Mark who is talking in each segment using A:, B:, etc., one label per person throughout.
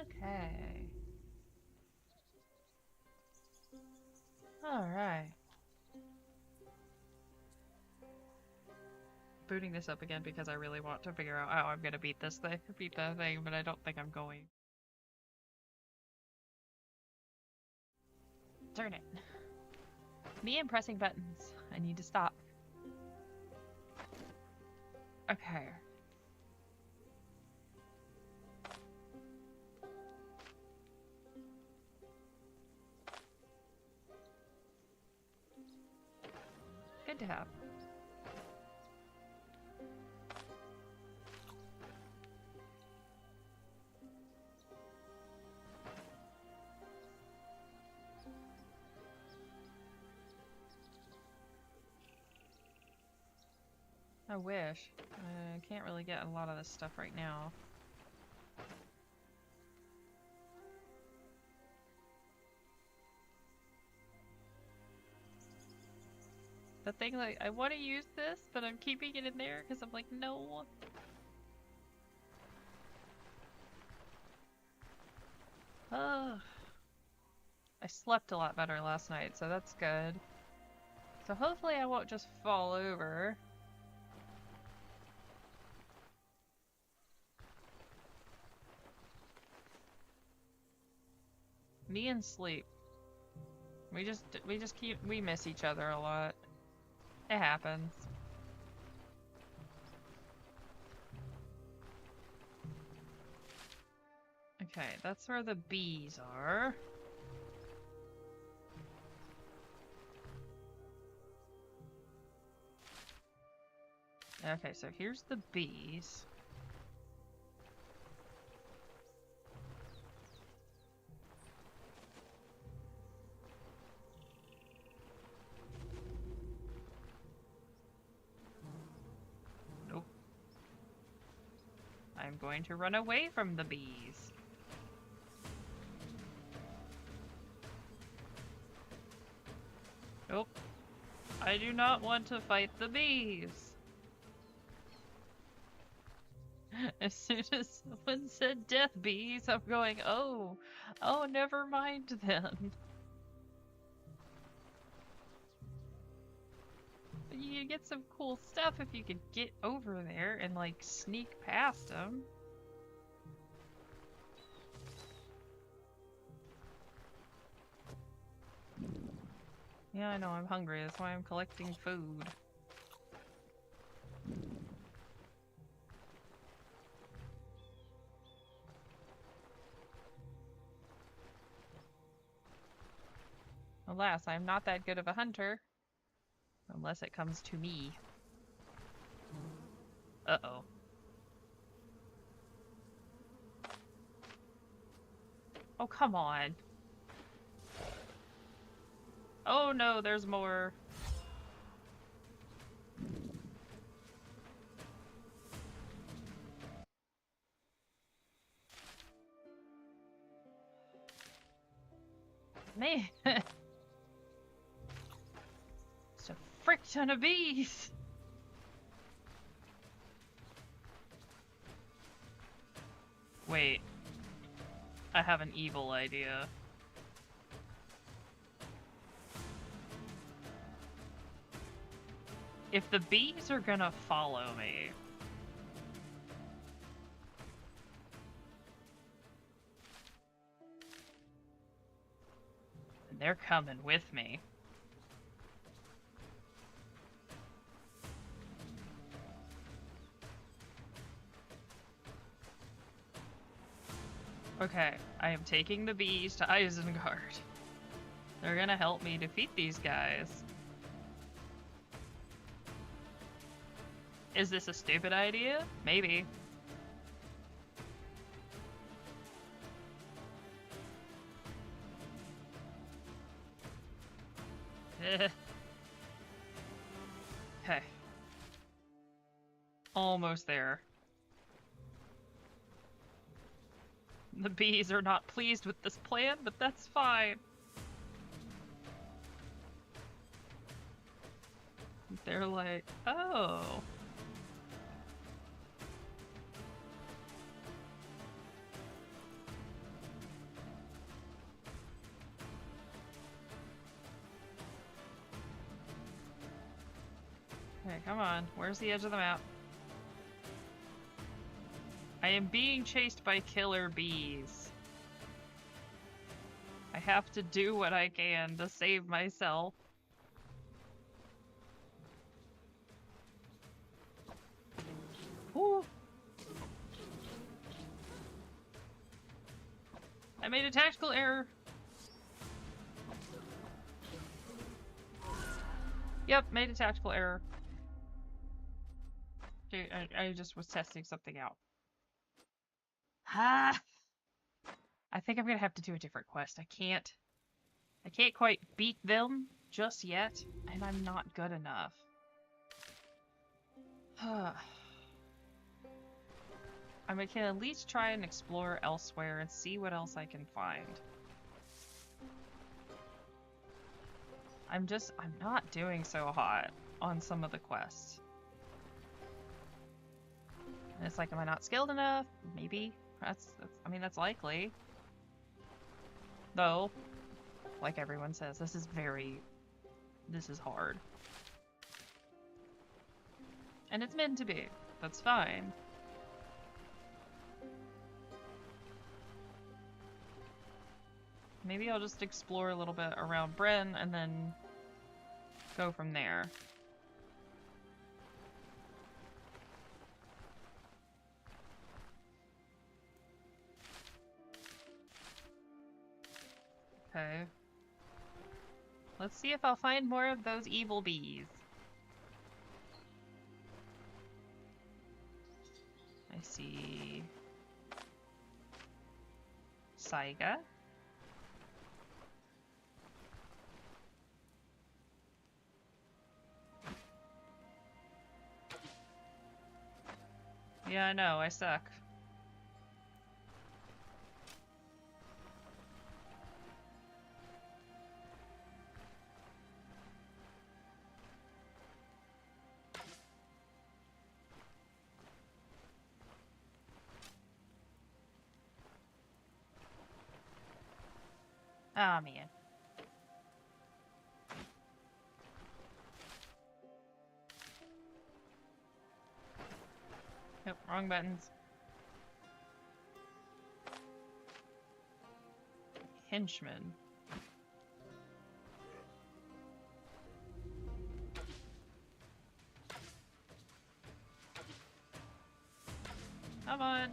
A: Okay. Alright. Booting this up again because I really want to figure out how I'm gonna beat that thing, but I don't think I'm going. Darn it. Me and pressing buttons. I need to stop. Okay. Good to have. I wish. I can't really get a lot of this stuff right now. The thing, like, I want to use this, but I'm keeping it in there because I'm like, no. Ugh. I slept a lot better last night, so that's good. So hopefully I won't just fall over. Me and sleep. We miss each other a lot. It happens. Okay, that's where the bees are. Okay, so here's the bees. Nope. I'm going to run away from the bees. Nope. I do not want to fight the bees. As soon as someone said death bees, I'm going, oh, never mind then. You get some cool stuff if you could get over there and, like, sneak past them. Yeah, I know, I'm hungry. That's why I'm collecting food. Alas, I'm not that good of a hunter. Unless it comes to me. Uh-oh. Oh, come on. Oh no, there's more. Man. It's a frick ton of bees. Wait. I have an evil idea. If the bees are gonna follow me, they're coming with me. Okay, I am taking the bees to Isengard. They're gonna help me defeat these guys. Is this a stupid idea? Maybe. Okay. Almost there. The bees are not pleased with this plan, but that's fine. They're like, oh. Okay, come on. Where's the edge of the map? I am being chased by killer bees. I have to do what I can to save myself. Ooh. I made a tactical error. Yep, made a tactical error. Dude, I just was testing something out. Ah! I think I'm gonna have to do a different quest. I can't quite beat them just yet, and I'm not good enough. I mean, I can at least try and explore elsewhere and see what else I can find. I'm not doing so hot on some of the quests. And it's like, am I not skilled enough? Maybe. I mean, that's likely. Though, like everyone says, this is hard. And it's meant to be. That's fine. Maybe I'll just explore a little bit around Bryn and then go from there. Okay. Let's see if I'll find more of those evil bees. I see Saiga. Yeah, I know, I suck. Ah, man. Nope, wrong buttons. Henchman. Come on.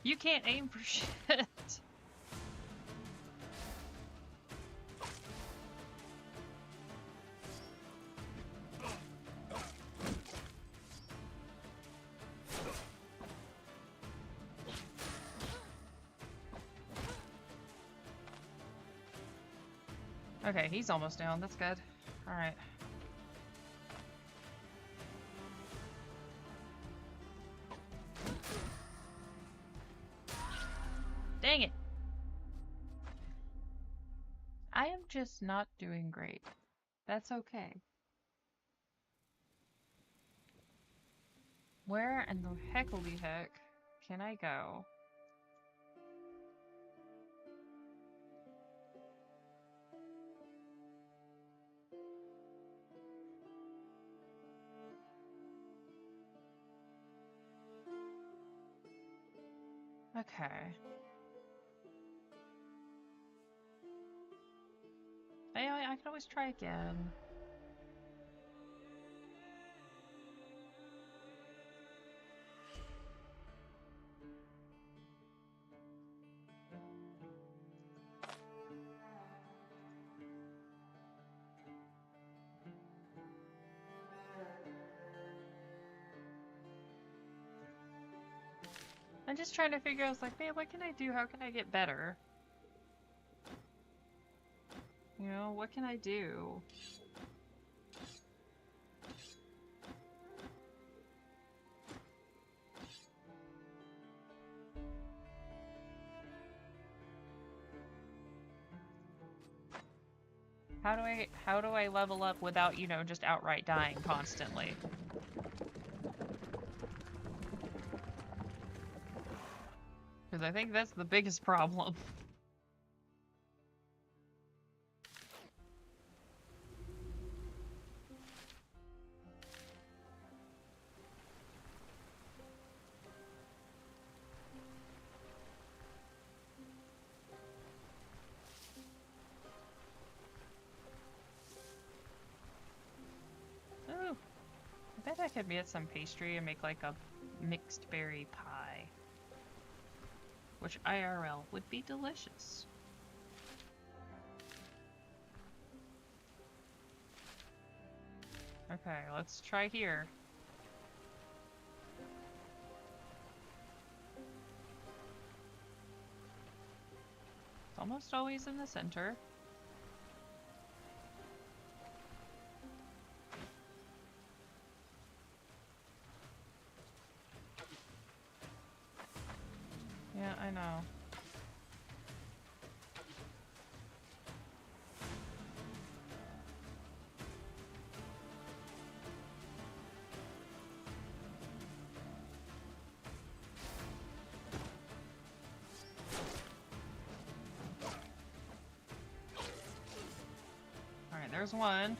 A: You can't aim for shit. Okay, he's almost down. That's good. Alright. Dang it! I am just not doing great. That's okay. Where in the heckly heck can I go? Okay. I can always try again. I'm just trying to figure out, like, man, what can I do? How can I get better? You know, what can I do? How do I level up without, you know, just outright dying constantly? Because I think that's the biggest problem. could get some pastry and make like a mixed berry pie. Which IRL would be delicious. Okay, let's try here. It's almost always in the center. Yeah, I know. Alright, there's one.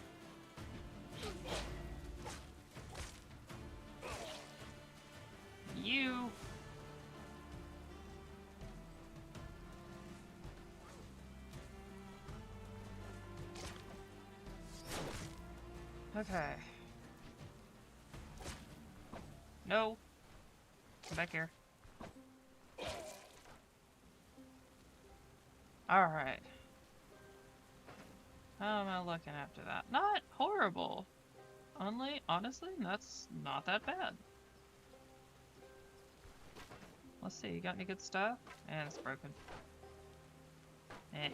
A: You! Okay. No! Come back here. Alright. How am I looking after that? Not horrible. Honestly, that's not that bad. Let's see, you got any good stuff? And it's broken. Eh.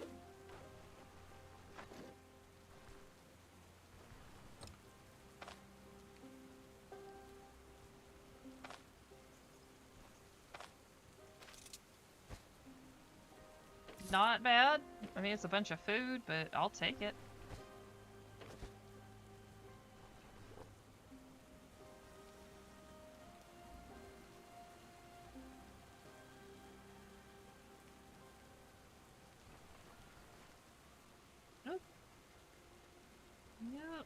A: Not bad. I mean, it's a bunch of food, but I'll take it. Nope. Yep.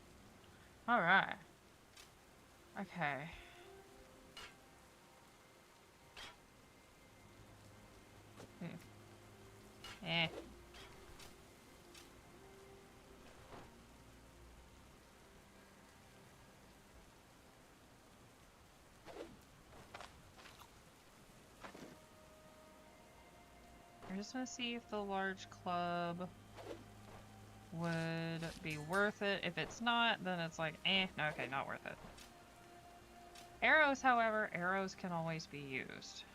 A: Alright. Okay. Eh. I just want to see if the large club would be worth it. If it's not, then it's like, eh, okay, not worth it. Arrows, however, arrows can always be used.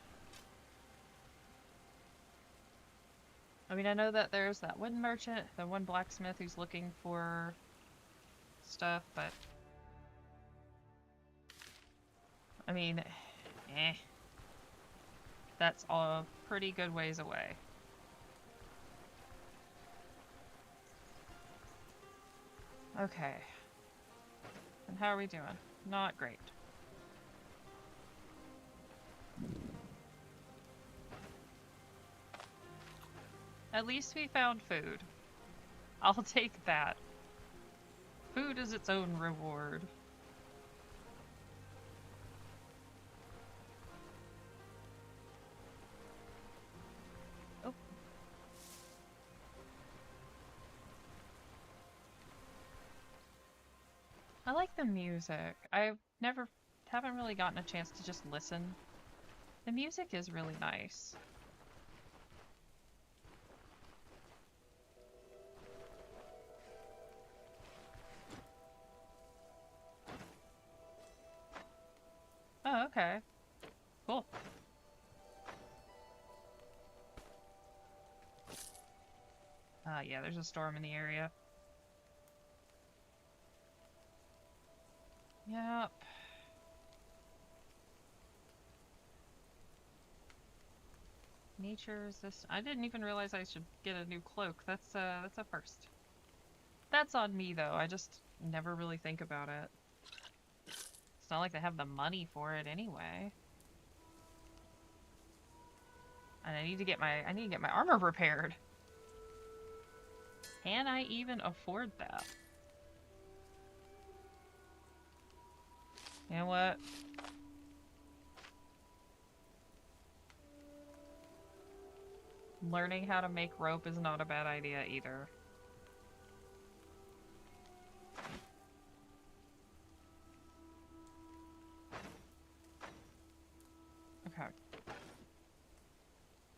A: I mean, I know that there's that one merchant, the one blacksmith who's looking for stuff, but... I mean, eh. That's a pretty good ways away. Okay. And how are we doing? Not great. At least we found food. I'll take that. Food is its own reward. Oh. I like the music. Haven't really gotten a chance to just listen. The music is really nice. Oh, okay. Cool. Yeah, there's a storm in the area. Yep. Nature resist. I didn't even realize I should get a new cloak. That's a first. That's on me though. I just never really think about it. It's not like they have the money for it anyway. And I need to get my armor repaired. Can I even afford that? You know what? Learning how to make rope is not a bad idea either.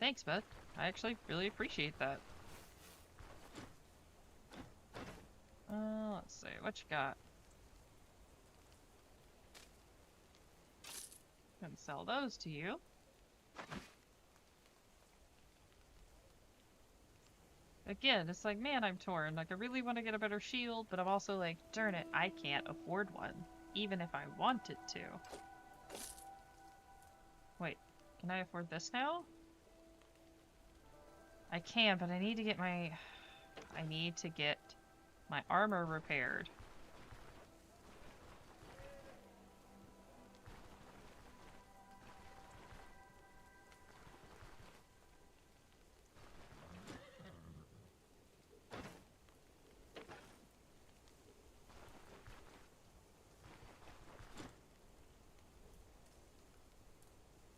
A: Thanks, bud. I actually really appreciate that. Let's see, what you got? Can sell those to you. Again, it's like, man, I'm torn. Like, I really want to get a better shield, but I'm also like, darn it, I can't afford one, even if I wanted to. Wait, can I afford this now? I can, but I need to get my armor repaired.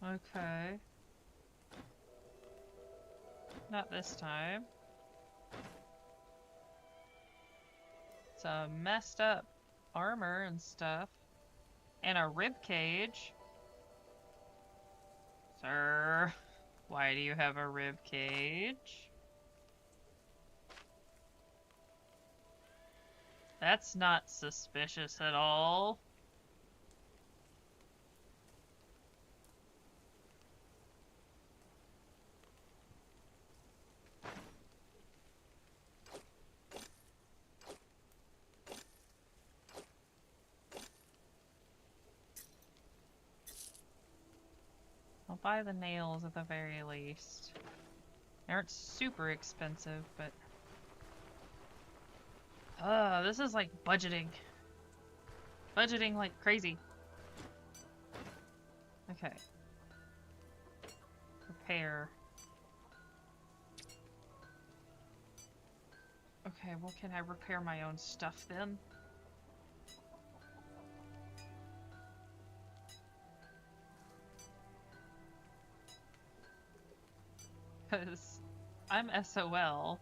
A: Okay. Not this time. It's a messed up armor and stuff. And a rib cage. Sir, why do you have a rib cage? That's not suspicious at all. I'll buy the nails at the very least. They aren't super expensive, but... this is like budgeting. Budgeting like crazy. Okay. Repair. Okay, well, can I repair my own stuff then? Because I'm SOL.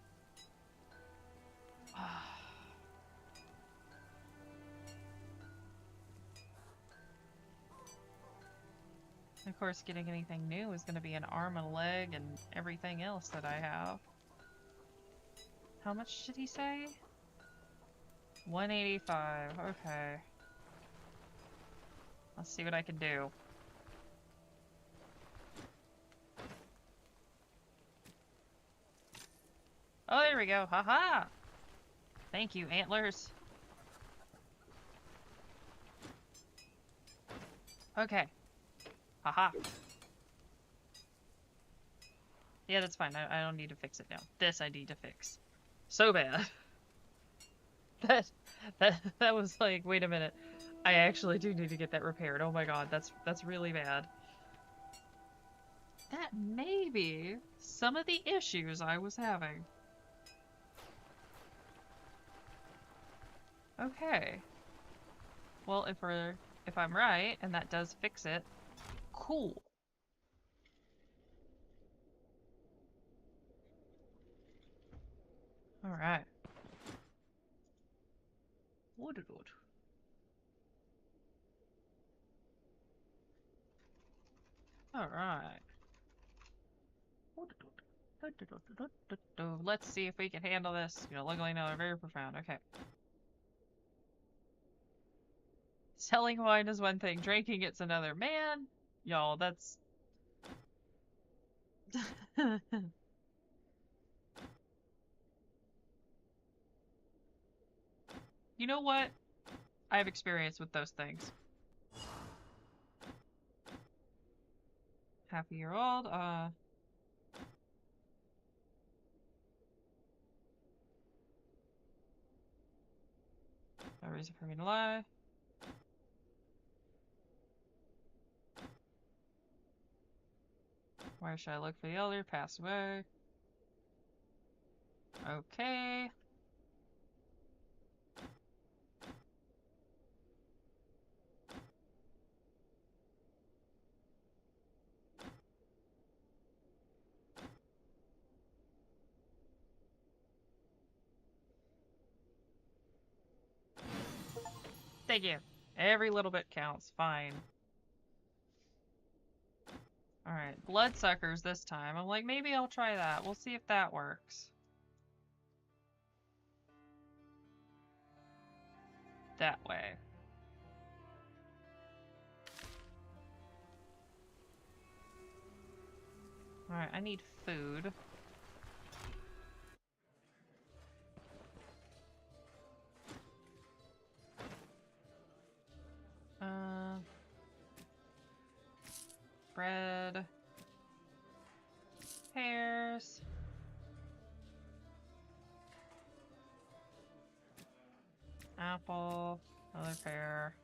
A: Of course, getting anything new is going to be an arm and a leg and everything else that I have. How much did he say? 185. Okay. Let's see what I can do. Oh, there we go. Haha! Thank you, antlers. Okay. Haha. Yeah, that's fine. I don't need to fix it now. This I need to fix. So bad. That was like, wait a minute. I actually do need to get that repaired. Oh my god, that's really bad. That may be some of the issues I was having. Okay. Well, if I'm right and that does fix it, cool. All right. What did it? All right. Let's see if we can handle this. You know, luckily no, they're very profound. Okay. Selling wine is one thing, drinking it's another. Man, y'all, that's... You know what? I have experience with those things. Half a year old, no reason for me to lie. Where should I look for the elder? Pass away. Okay. Thank you. Every little bit counts. Fine. Alright, bloodsuckers this time. I'm like, maybe I'll try that. We'll see if that works. That way. Alright, I need food. Bread. Pears. Apple. Another pear.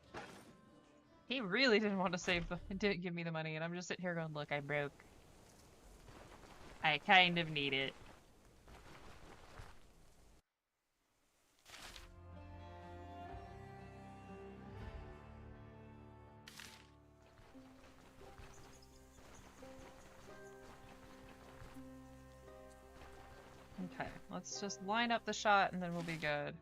A: He really didn't want to save the- didn't give me the money, and I'm just sitting here going, look, I broke. I kind of need it. Okay, let's just line up the shot and then we'll be good.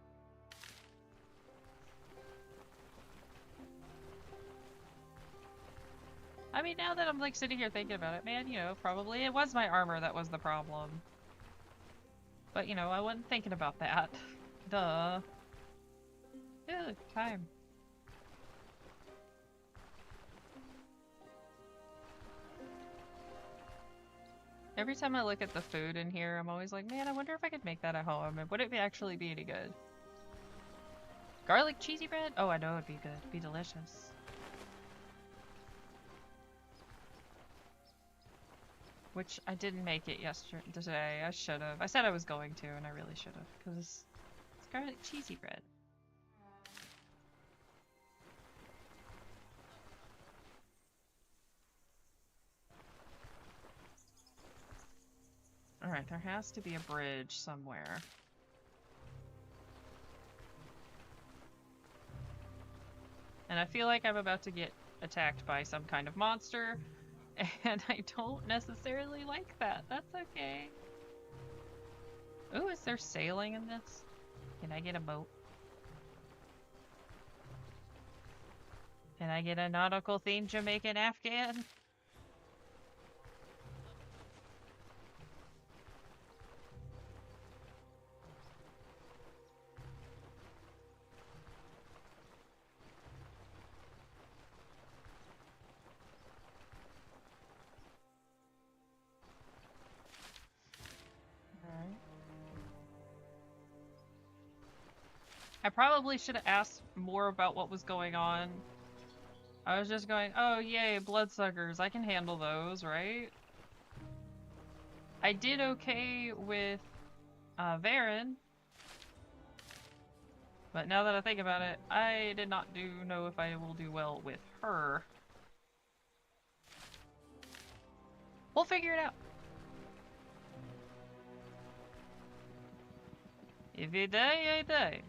A: I mean, now that I'm like sitting here thinking about it, man, you know, probably it was my armor that was the problem. But, you know, I wasn't thinking about that. Duh. Ew, time. Every time I look at the food in here, I'm always like, man, I wonder if I could make that at home. And would it actually be any good? Garlic cheesy bread? Oh, I know it'd be good. It'd be delicious. Which I didn't make it yesterday. I should have. I said I was going to, and I really should have, because it's garlic cheesy bread. Alright, there has to be a bridge somewhere. And I feel like I'm about to get attacked by some kind of monster, and I don't necessarily like that. That's okay. Ooh, is there sailing in this? Can I get a boat? Can I get a nautical themed Jamaican Afghan? Alright. I probably should have asked more about what was going on. I was just going, oh yay, bloodsuckers, I can handle those, right? I did okay with Varen, but now that I think about it, I did not know if I will do well with her. We'll figure it out. If you die, you die.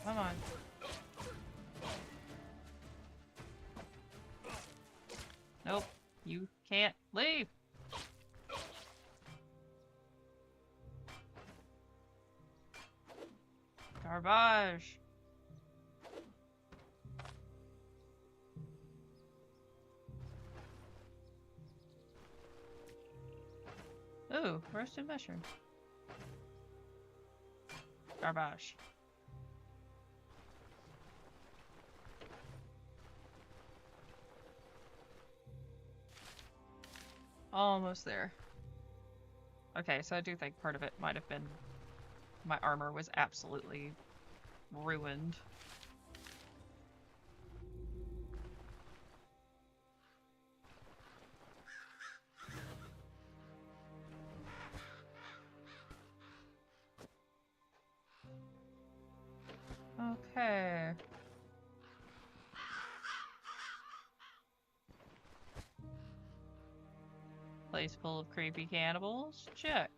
A: Come on. Nope. You can't leave. Garbage. Ooh, roasted mushroom. Garbage. Almost there. Okay, so I do think part of it might have been my armor was absolutely ruined. Okay. Place full of creepy cannibals? Check.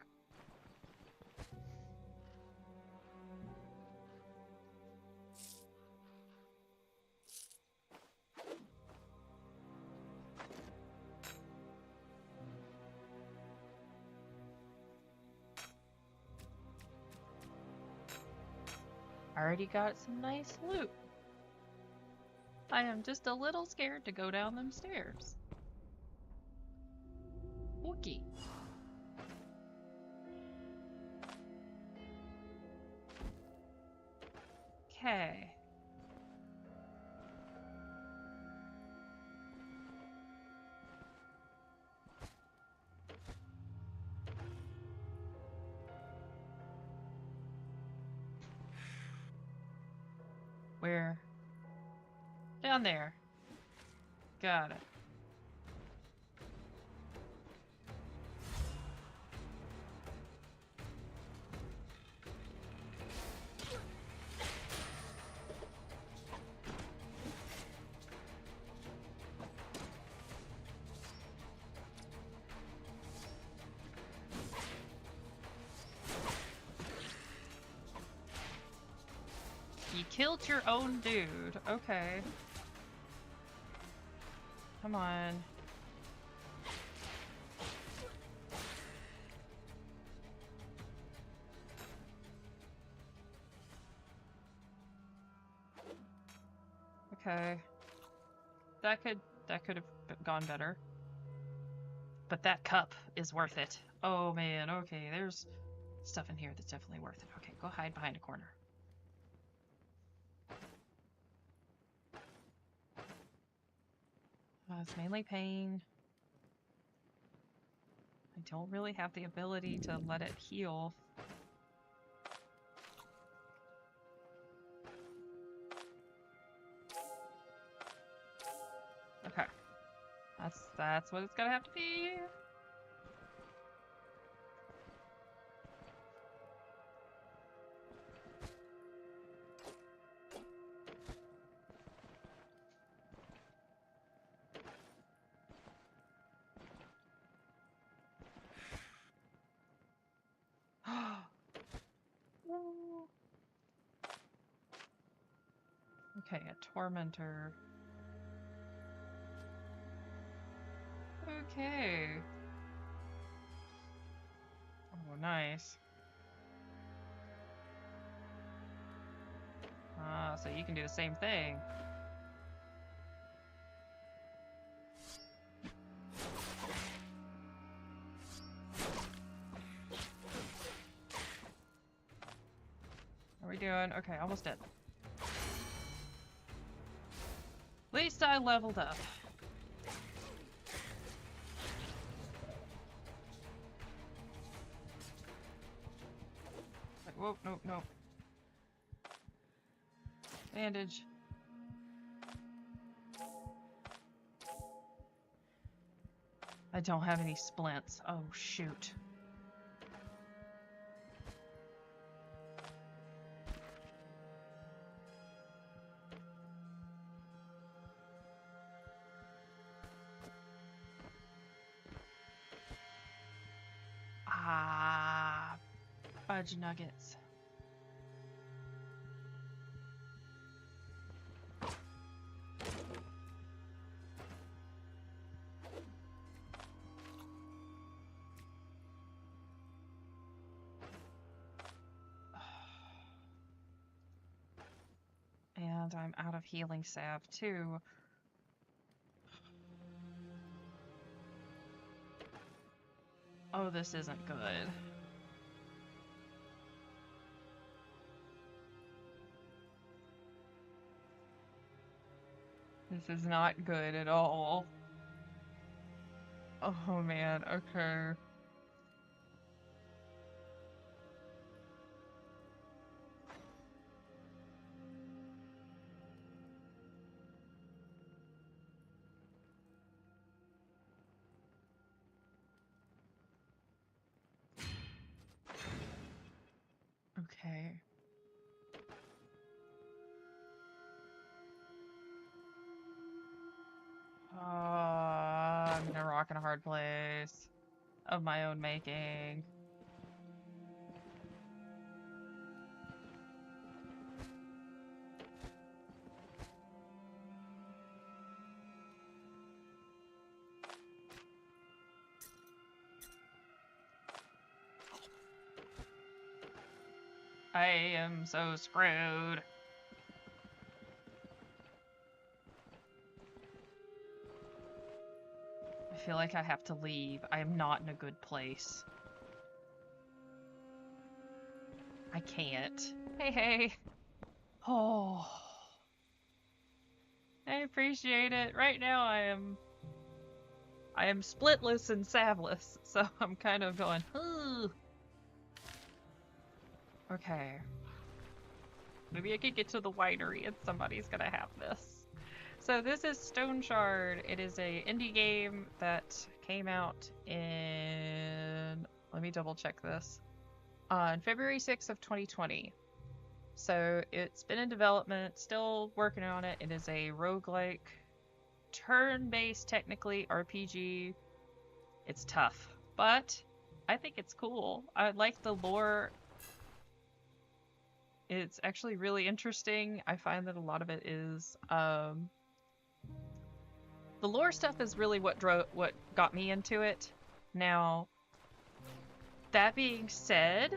A: Already got some nice loot. I am just a little scared to go down them stairs. Okay. Okay. Where? Down there. Got it. You killed your own dude. Okay. Come on. Okay. That could have gone better. But that cup is worth it. Oh man, okay, there's stuff in here that's definitely worth it. Okay, go hide behind a corner. It's mainly pain. I don't really have the ability to let it heal. Okay. That's what it's gonna have to be. Okay, a tormentor. Okay. Oh, nice. So you can do the same thing. How are we doing? Okay, almost dead. At least I leveled up. Like, whoa, nope, nope. Bandage. I don't have any splints. Oh, shoot. Ah, fudge nuggets. And I'm out of healing salve too. Oh, this isn't good. This is not good at all. Oh man, okay. Okay. I'm in a rock and a hard place of my own making. I am so screwed. I feel like I have to leave. I am not in a good place. I can't. Hey, hey. Oh. I appreciate it. Right now I am splitless and savless, so I'm kind of going, ooh. Okay. Maybe I could get to the winery and somebody's gonna have this. So this is Stone Shard. It is a indie game that came out in... Let me double check this. On February 6th of 2020. So it's been in development, still working on it. It is a roguelike, turn-based, technically, RPG. It's tough, but I think it's cool. I like the lore. It's actually really interesting. I find that a lot of it is, the lore stuff is really what got me into it. Now, that being said,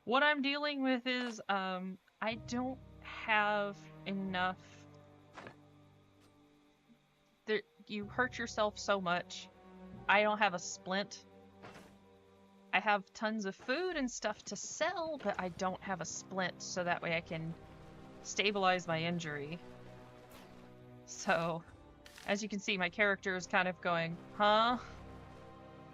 A: what I'm dealing with is, I don't have enough. You hurt yourself so much. I don't have a splint. I have tons of food and stuff to sell, but I don't have a splint, so that way I can stabilize my injury. So, as you can see, my character is kind of going, huh?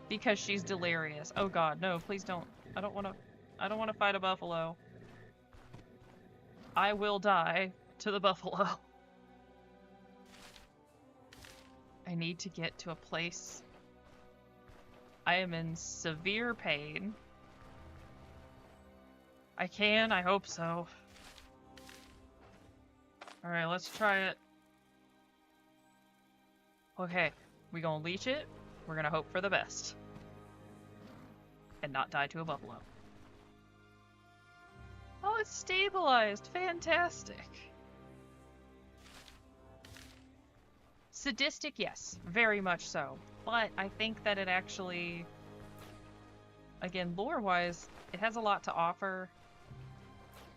A: Because she's delirious. Oh god, no, please don't. I don't want to fight a buffalo. I will die to the buffalo. I need to get to a place. I am in severe pain. I hope so. Alright, let's try it. Okay, we gonna leech it. We're gonna hope for the best. And not die to a buffalo. Oh, it's stabilized! Fantastic! Sadistic, yes. Very much so. But I think that it actually... Again, lore-wise, it has a lot to offer.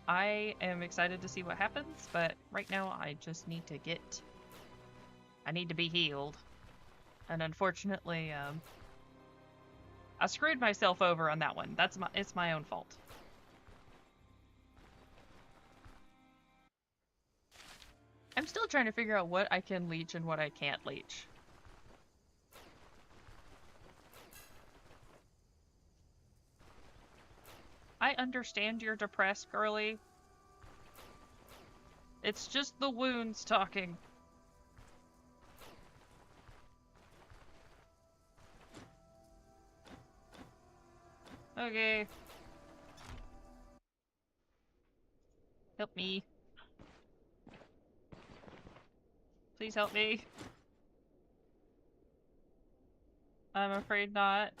A: I am excited to see what happens, but right now I just need to get... I need to be healed. And unfortunately, I screwed myself over on that one. It's my own fault. I'm still trying to figure out what I can leech and what I can't leech. I understand you're depressed, girly. It's just the wounds talking. Okay. Help me. Please help me. I'm afraid not.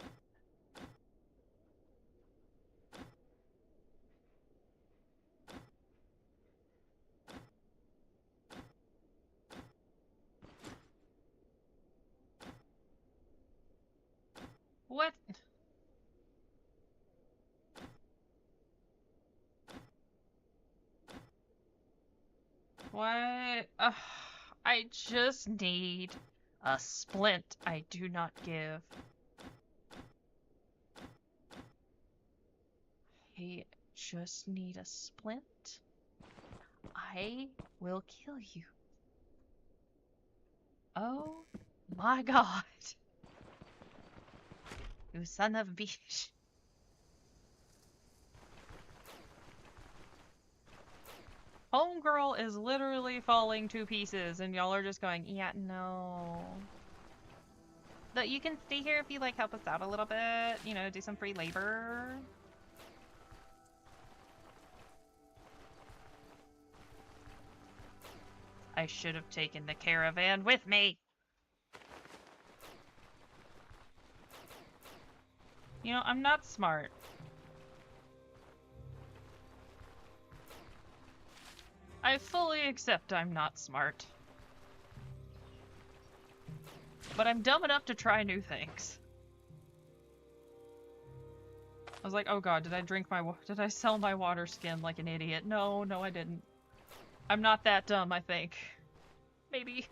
A: What? What? I just need a splint. I do not give. I just need a splint. I will kill you. Oh my god. You son of a bitch. Homegirl is literally falling to pieces, and y'all are just going, yeah, no. But you can stay here if you, like, help us out a little bit. You know, do some free labor. I should have taken the caravan with me. You know, I'm not smart. I fully accept I'm not smart. But I'm dumb enough to try new things. I was like, oh god, did I drink my did I sell my water skin like an idiot? No, no I didn't. I'm not that dumb, I think. Maybe.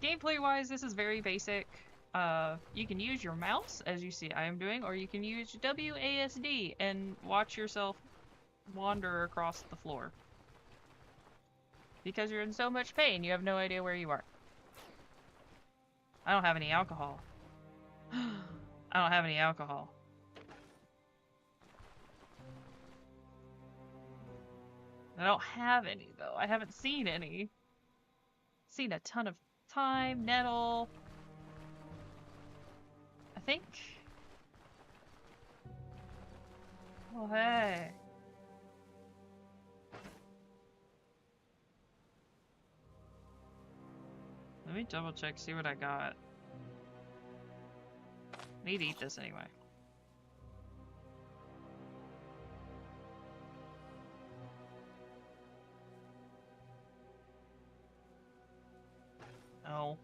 A: Gameplay-wise, this is very basic. You can use your mouse, as you see I am doing, or you can use WASD and watch yourself wander across the floor. Because you're in so much pain, you have no idea where you are. I don't have any alcohol. I don't have any alcohol. I don't have any, though. I haven't seen any. Seen a ton of thyme, nettle. I think... Oh, hey. Let me double check, see what I got. I need to eat this anyway. Oh.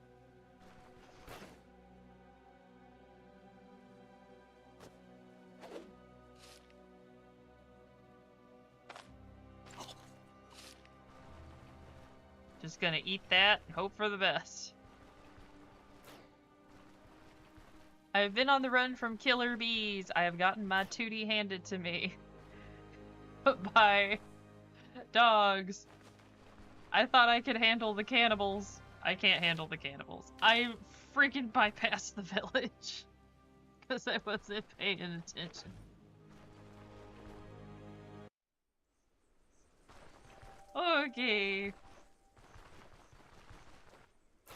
A: Just gonna eat that and hope for the best. I have been on the run from killer bees. I have gotten my tootie handed to me. By dogs. I thought I could handle the cannibals. I can't handle the cannibals. I freaking bypassed the village. Because I wasn't paying attention. Okay.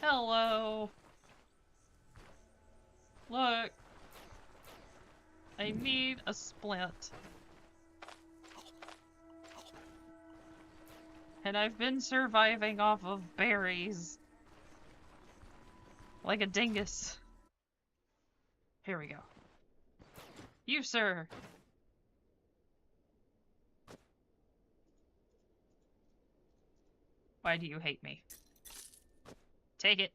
A: Hello. Look. I need a splint. And I've been surviving off of berries. Like a dingus. Here we go. You, sir. Why do you hate me? Take it.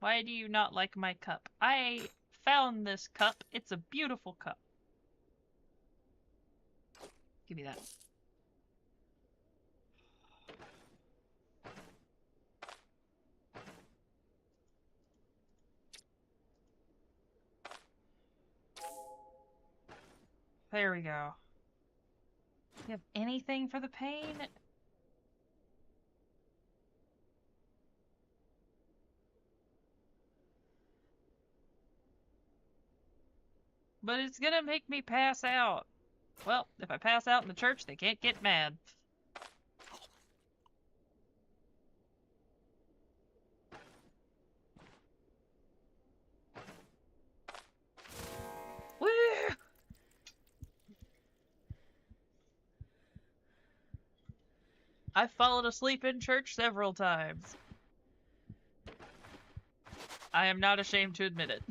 A: Why do you not like my cup? I found this cup. It's a beautiful cup. Give me that. There we go. Do you have anything for the pain? But it's gonna make me pass out. Well, if I pass out in the church, they can't get mad. Woo! I've fallen asleep in church several times. I am not ashamed to admit it.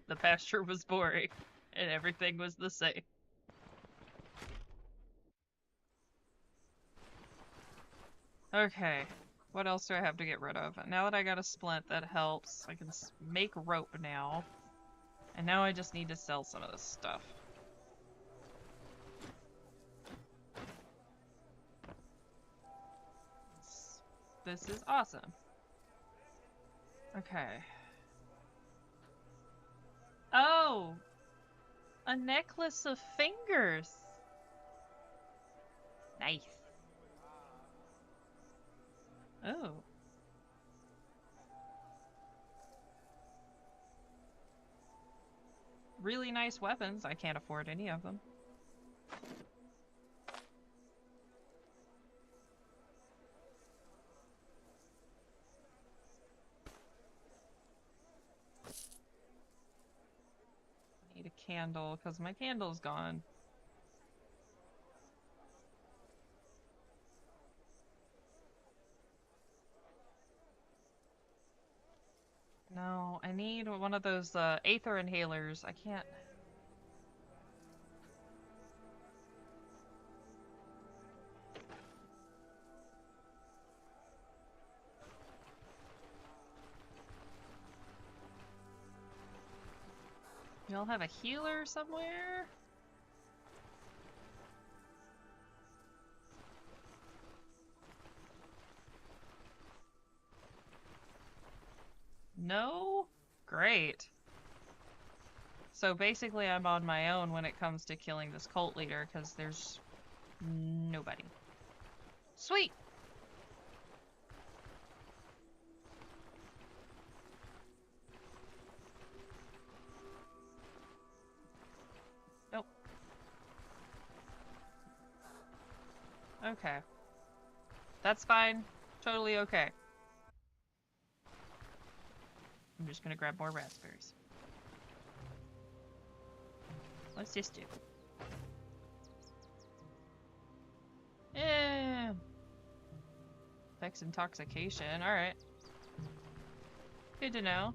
A: The pasture was boring, and everything was the same. Okay, what else do I have to get rid of? Now that I got a splint, that helps. I can make rope now. And now I just need to sell some of this stuff. This is awesome. Okay. Oh! A necklace of fingers! Nice. Oh. Really nice weapons. I can't afford any of them. I need a candle because my candle's gone. No, I need one of those aether inhalers. I can't. Y'all have a healer somewhere? No? Great. So basically I'm on my own when it comes to killing this cult leader, because there's nobody. Sweet! Nope. Okay. That's fine. Totally okay. I'm just gonna grab more raspberries. What's this do? Yeah. Affects intoxication. Alright. Good to know.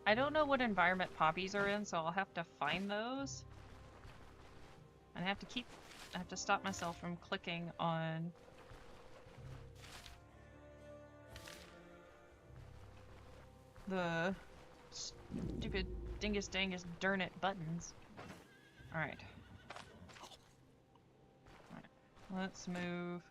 A: I don't know what environment poppies are in, so I'll have to find those. And I have to stop myself from clicking on the stupid dingus dangus darn it buttons. Alright. Let's move.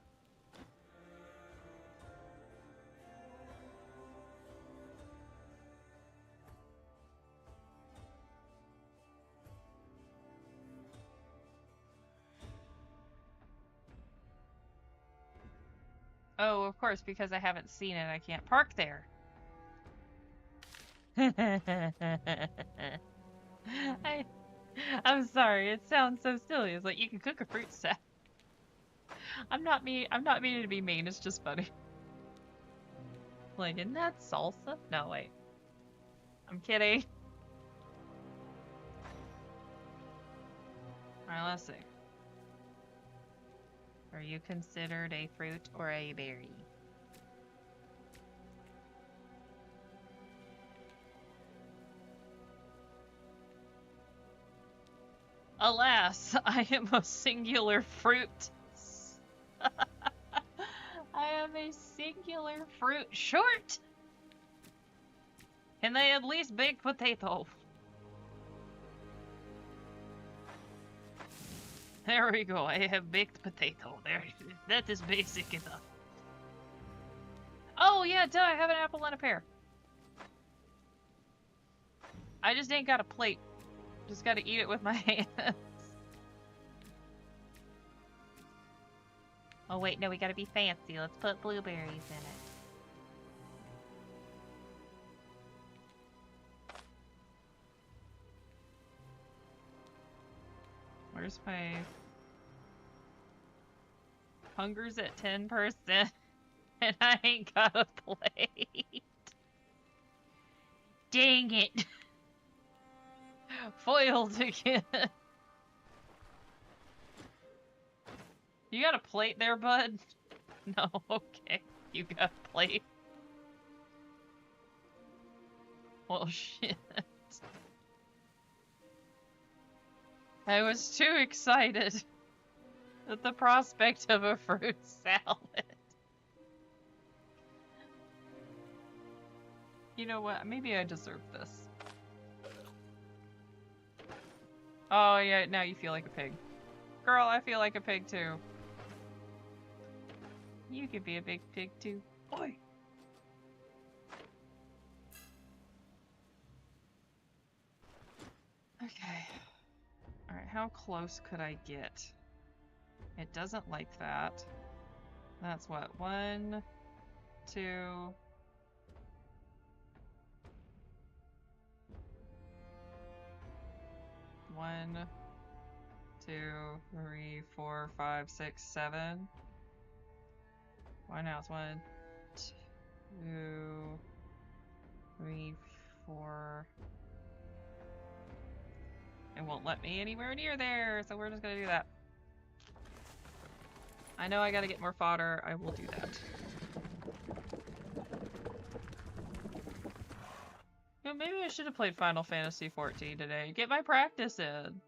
A: Oh, of course, because I haven't seen it, I can't park there. I'm sorry, it sounds so silly. It's like you can cook a fruit salad. I'm not meaning to be mean, it's just funny. Like, isn't that salsa? No, wait. I'm kidding. Alright, let's see. Are you considered a fruit or a berry? Alas, I am a singular fruit. I am a singular fruit short. Can they at least bake potato? There we go. I have baked potato. There, that is basic enough. Oh yeah, duh! I have an apple and a pear. I just ain't got a plate. Just gotta eat it with my hands. Oh wait, no, we gotta be fancy. Let's put blueberries in it. Where's my... Hunger's at 10%, and I ain't got a plate. Dang it. Foiled again. You got a plate there, bud? No, okay. You got a plate. Well, shit. I was too excited at the prospect of a fruit salad. You know what? Maybe I deserve this. Oh, yeah, now you feel like a pig. Girl, I feel like a pig too. You could be a big pig too. Oi! Okay. Alright, how close could I get? It doesn't like that. That's what? 1, 2... 1, 2, 3, 4, 5, 6, 7. Why now it's 1, 2, 3, 4. It won't let me anywhere near there, so we're just gonna do that. I know I gotta get more fodder. I will do that. You know, maybe I should have played Final Fantasy XIV today. Get my practice in.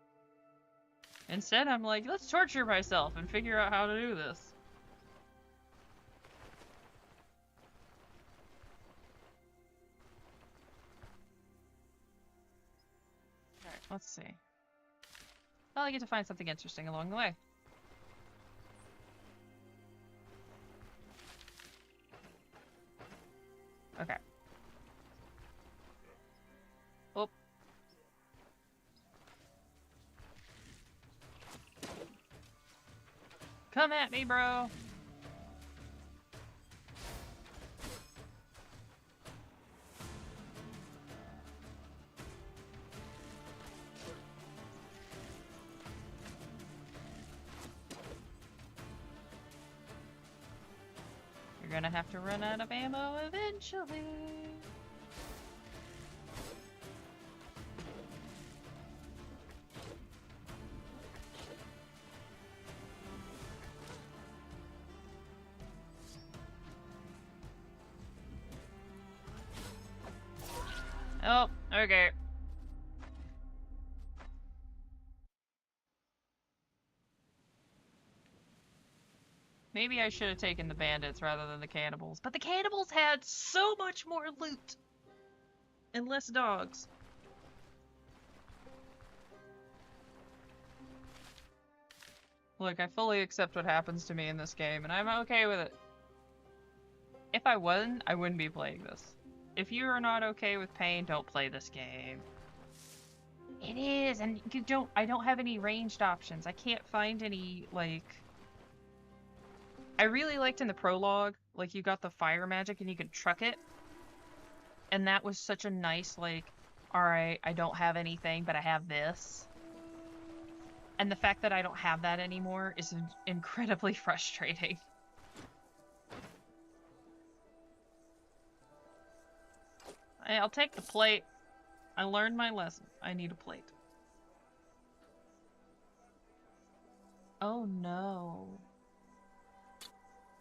A: Instead, I'm like, let's torture myself and figure out how to do this. Let's see. Well, I get to find something interesting along the way. Okay. Oh. Come at me, bro. You're gonna have to run out of ammo eventually. Oh, okay. Maybe I should have taken the bandits rather than the cannibals, but the cannibals had so much more loot and less dogs. Look, I fully accept what happens to me in this game, and I'm okay with it. If I wasn't, I wouldn't be playing this. If you are not okay with pain, don't play this game. It is, and I don't have any ranged options. I can't find any, like... I really liked in the prologue, like, you got the fire magic and you could truck it. And that was such a nice, like, alright, I don't have anything, but I have this. And the fact that I don't have that anymore is incredibly frustrating. I'll take the plate. I learned my lesson. I need a plate. Oh no.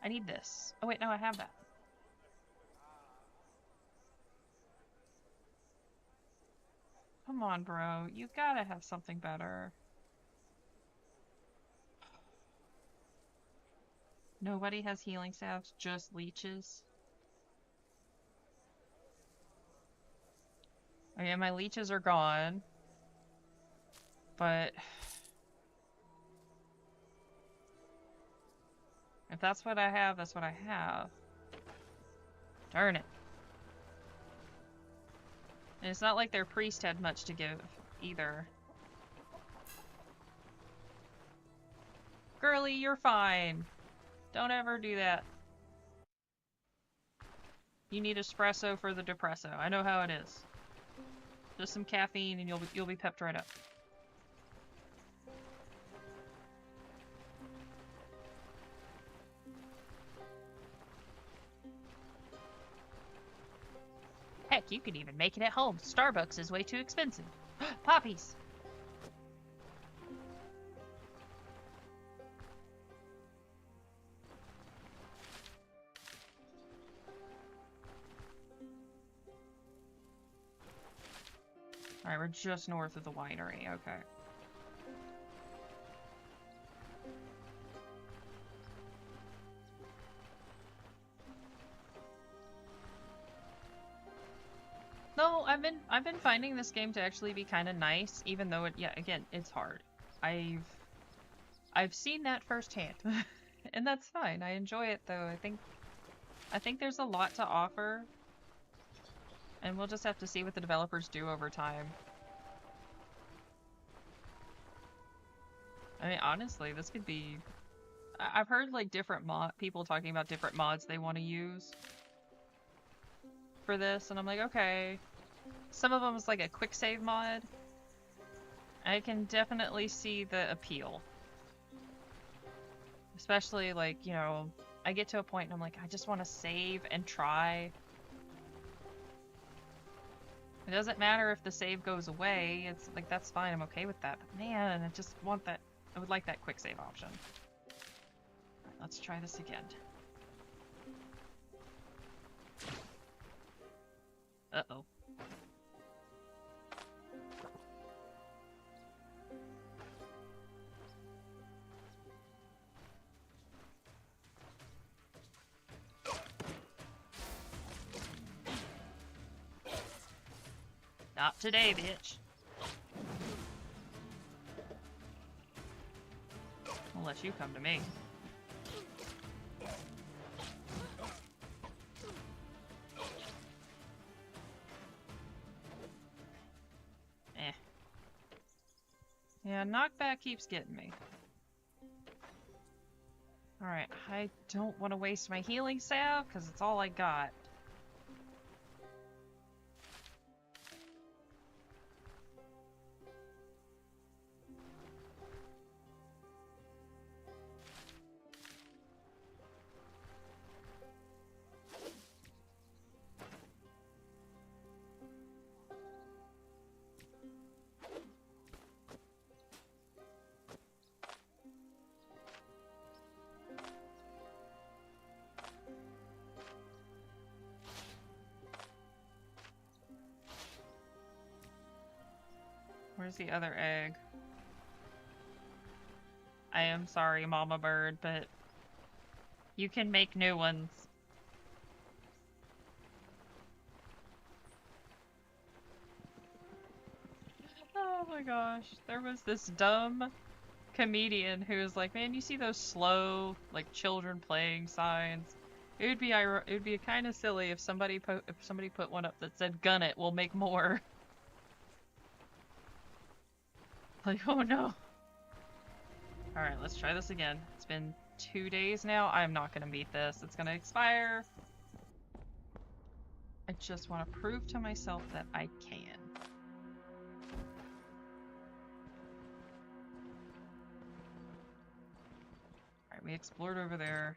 A: I need this. Oh wait, no, I have that. Come on, bro. You gotta have something better. Nobody has healing salves, just leeches. Okay, my leeches are gone. But... if that's what I have, that's what I have. Darn it. And it's not like their priest had much to give, either. Girly, you're fine. Don't ever do that. You need espresso for the depresso. I know how it is. Just some caffeine and you'll be pepped right up. Heck, you could even make it at home. Starbucks is way too expensive. Poppies! Alright, we're just north of the winery. Okay. No, I've been finding this game to actually be kind of nice, even though again, it's hard. I've seen that firsthand, and that's fine. I enjoy it though. I think there's a lot to offer, and we'll just have to see what the developers do over time. I mean, honestly, this could be. I've heard like different people talking about different mods they want to use for this, and I'm like, okay. Some of them is like a quick save mod. I can definitely see the appeal. Especially like, you know, I get to a point and I'm like, I just want to save and try. It doesn't matter if the save goes away. It's like, that's fine. I'm okay with that. But man, I just want that. I would like that quick save option. Alright, let's try this again. Uh-oh. Not today, bitch. Unless you come to me. Eh. Yeah, knockback keeps getting me. Alright, I don't want to waste my healing salve, because it's all I got. Where's the other egg? I am sorry, Mama Bird, but you can make new ones. Oh my gosh. There was this dumb comedian who was like, man, you see those slow, like, children playing signs? It would be kind of silly if somebody put one up that said, "Gun it, we'll make more." Like, oh no. Alright, let's try this again. It's been 2 days now. I'm not gonna beat this. It's gonna expire. I just want to prove to myself that I can. Alright, we explored over there.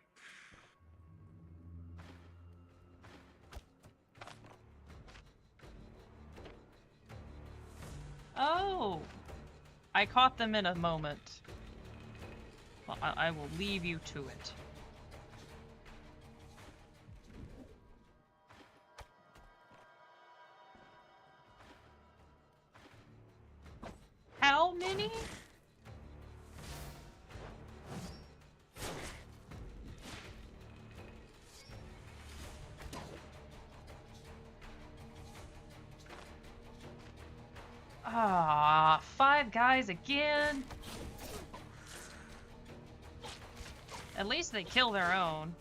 A: Oh! I caught them in a moment. Well, I will leave you to it. How many? Ah, 5 guys again? At least they kill their own.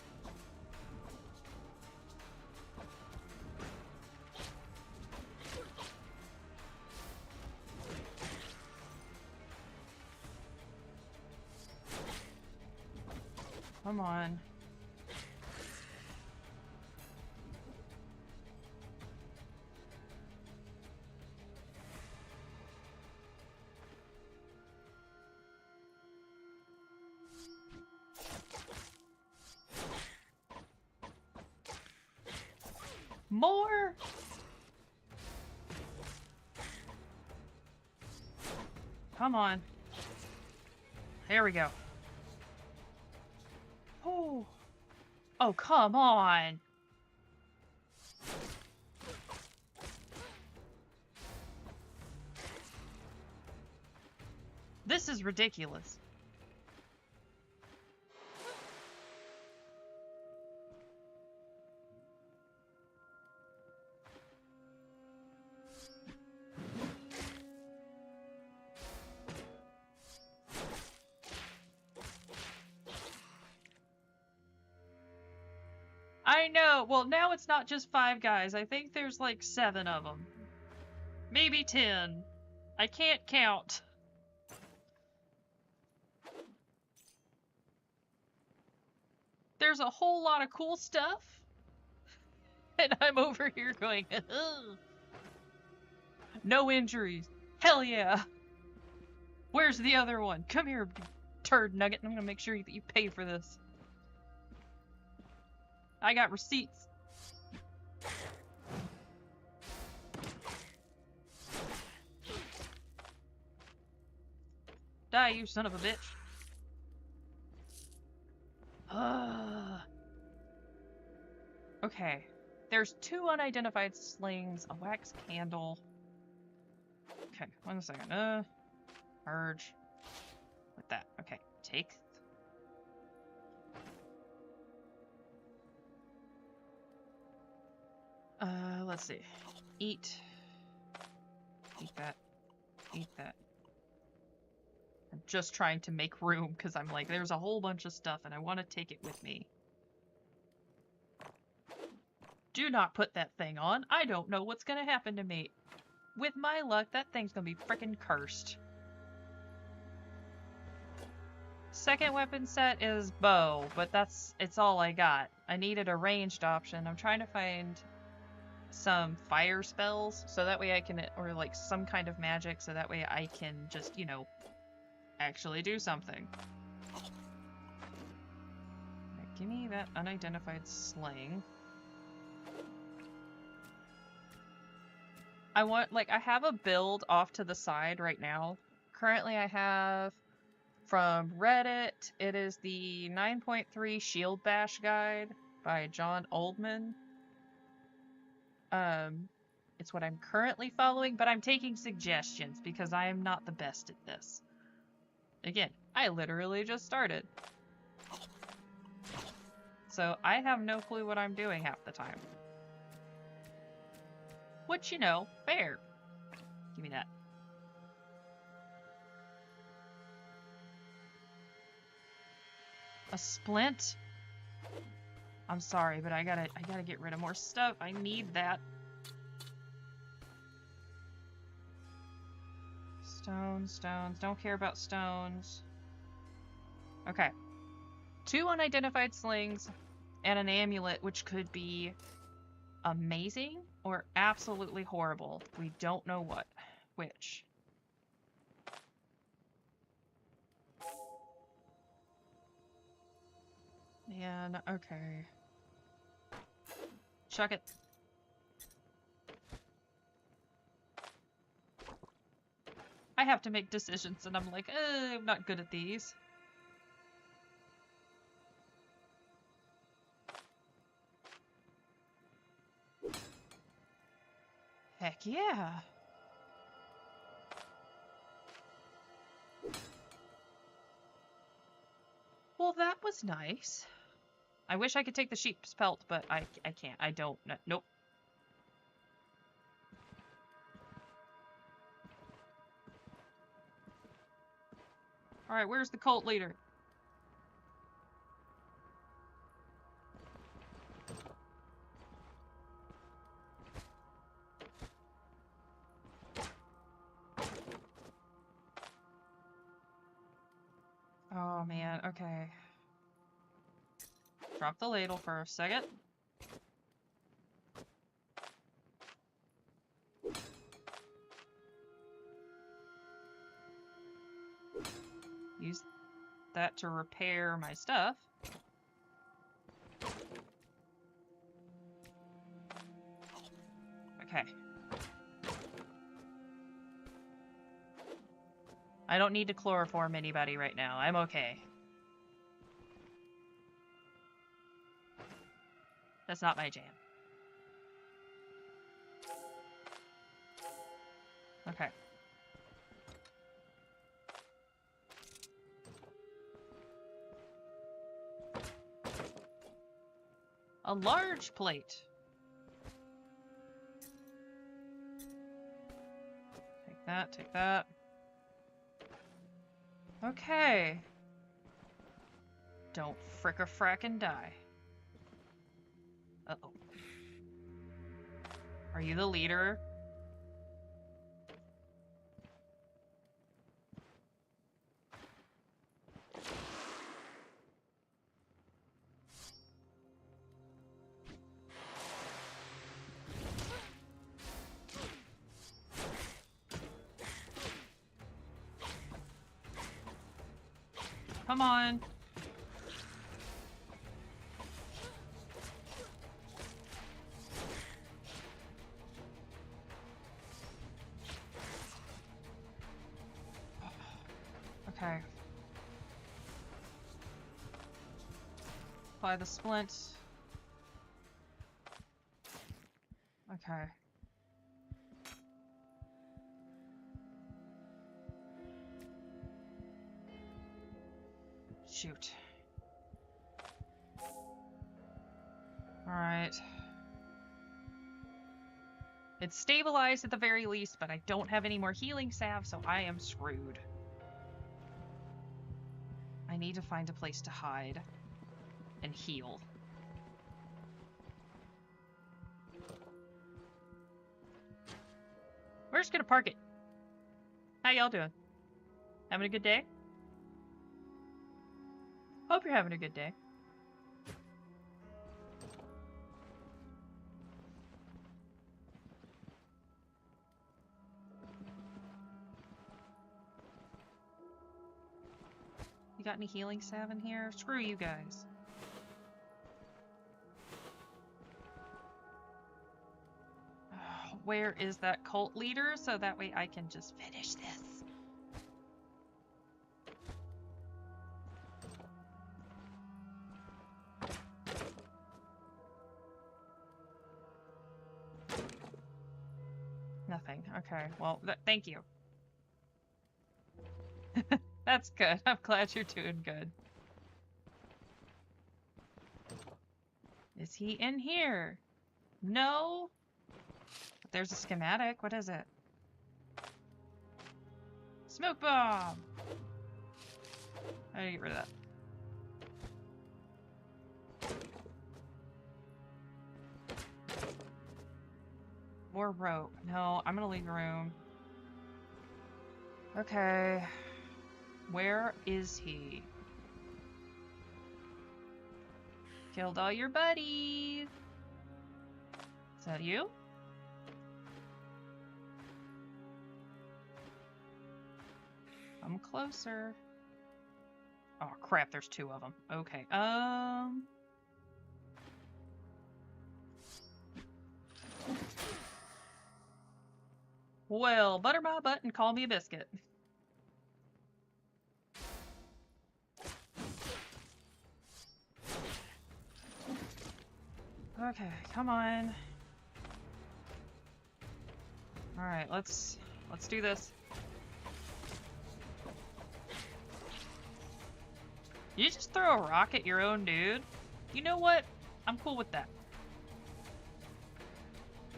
A: Come on. More? Come on. There we go. Oh. Oh, come on. This is ridiculous. I know. Well, now it's not just 5 guys. I think there's like 7 of them. Maybe 10. I can't count. There's a whole lot of cool stuff. And I'm over here going, ugh. No injuries. Hell yeah. Where's the other one? Come here, turd nugget. I'm gonna make sure that you pay for this. I got receipts. Die, you son of a bitch. Okay. There's 2 unidentified slings, a wax candle. Okay, 1 second. Merge. With that. Okay, take. Let's see. Eat. Eat that. Eat that. I'm just trying to make room because I'm like, there's a whole bunch of stuff and I want to take it with me. Do not put that thing on. I don't know what's going to happen to me. With my luck, that thing's going to be frickin' cursed. Second weapon set is bow, but it's all I got. I needed a ranged option. I'm trying to find some fire spells so that way I can, or like some kind of magic so that way I can just, you know, actually do something. Right, give me that unidentified sling. I want, like, I have a build off to the side right now. Currently I have from Reddit, it is the 9.3 Shield Bash Guide by John Oldman. It's what I'm currently following, but I'm taking suggestions because I am not the best at this. Again, I literally just started. So I have no clue what I'm doing half the time. Which, you know, fair. Give me that. A splint? I'm sorry, but I gotta get rid of more stuff. I need that. Stones. Don't care about stones. Okay. 2 unidentified slings and an amulet, which could be amazing or absolutely horrible. We don't know which. And, okay. Chuck it. I have to make decisions, and I'm like, I'm not good at these. Heck yeah. Well, that was nice. I wish I could take the sheep's pelt, but I can't. I don't. Nope. Alright, where's the cult leader? Oh man, okay. Drop the ladle for a second. Use that to repair my stuff. Okay. I don't need to chloroform anybody right now. I'm okay. That's not my jam. Okay. A large plate. Take that, take that. Okay. Don't frick-a-frack-and die. Uh-oh. Are you the leader? Come on. Okay. Apply the splint. Okay. Shoot. Alright. It's stabilized at the very least, but I don't have any more healing salve, so I am screwed. need to find a place to hide and heal. We're just gonna park it. How y'all doing? Having a good day? Hope you're having a good day. You got any healing salve in here? Screw you guys. Where is that cult leader so that way I can just finish this? Nothing. Okay, well, thank you. That's good. I'm glad you're doing good. Is he in here? No? But there's a schematic. What is it? Smoke bomb! How do you get rid of that? More rope. No, I'm gonna leave the room. Okay. Where is he? Killed all your buddies. Is that you? Come closer. Oh crap, there's two of them. Okay. Well, butter my butt and call me a biscuit. Okay, come on. All right, let's do this. You just throw a rock at your own dude? You know what? I'm cool with that.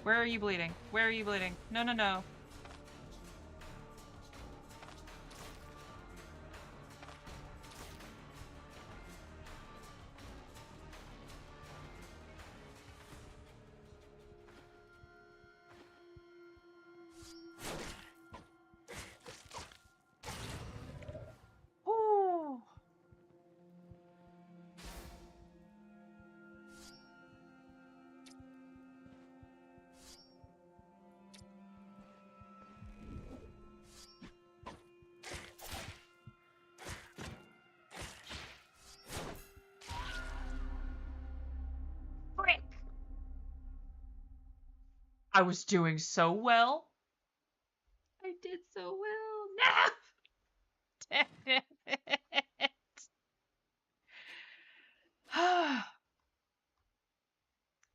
A: Where are you bleeding? Where are you bleeding? No, no, no. Ooh. Frick! I was doing so well. I did so well. No! Damn it.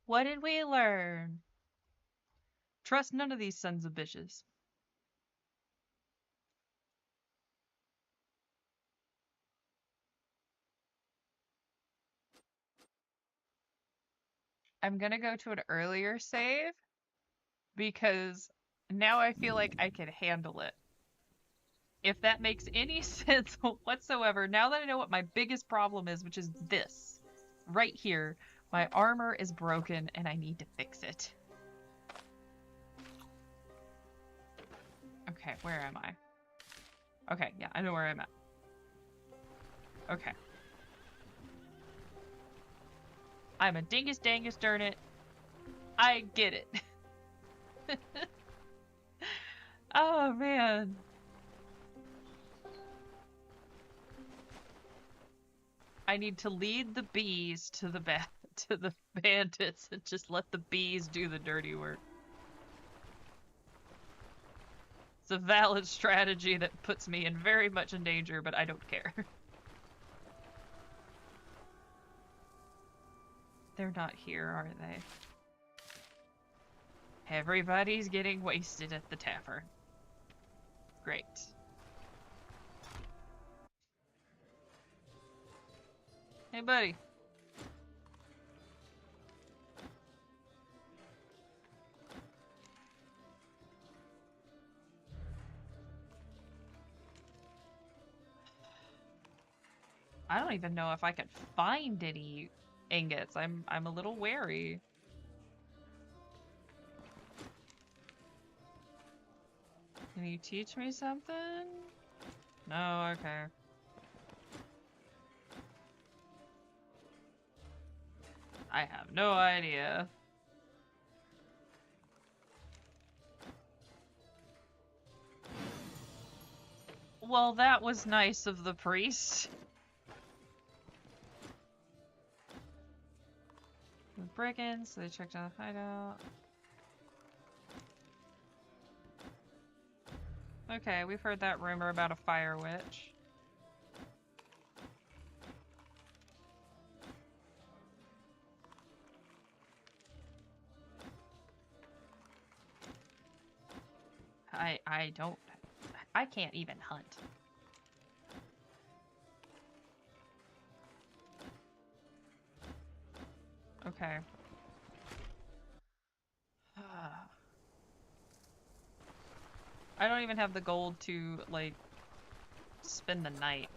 A: What did we learn? Trust none of these sons of bitches. I'm gonna go to an earlier save because now I feel like I can handle it. If that makes any sense whatsoever, now that I know what my biggest problem is, which is this right here, my armor is broken and I need to fix it. Okay, where am I? Okay, yeah, I know where I'm at. Okay. I'm a dingus dangus darn it. I get it. Oh man. I need to lead the bees to the bandits and just let the bees do the dirty work. It's a valid strategy that puts me in very much in danger, but I don't care. They're not here, are they? Everybody's getting wasted at the tavern. Great. Hey, buddy. I don't even know if I could find any ingots. I'm a little wary. Can you teach me something? No, okay. I have no idea. Well, that was nice of the priest. The brigands, they checked out the hideout. Okay, we've heard that rumor about a fire witch. I can't even hunt. Okay. I don't even have the gold to, like, spend the night.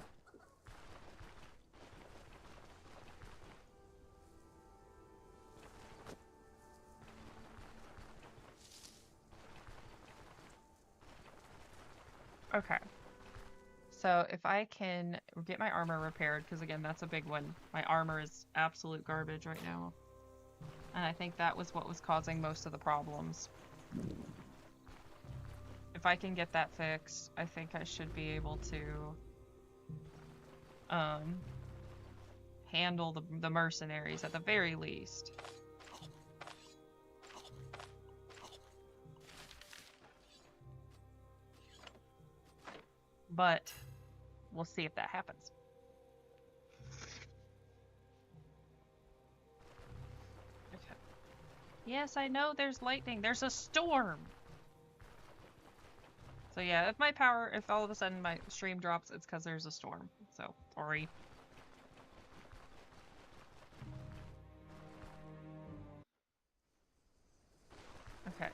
A: Okay. So if I can get my armor repaired, because again, that's a big one. My armor is absolute garbage right now. And I think that was what was causing most of the problems. If I can get that fixed, I think I should be able to handle the mercenaries at the very least. But we'll see if that happens. Okay. Yes, I know there's lightning. There's a storm. So yeah, if all of a sudden my stream drops, it's because there's a storm. So, sorry. Okay.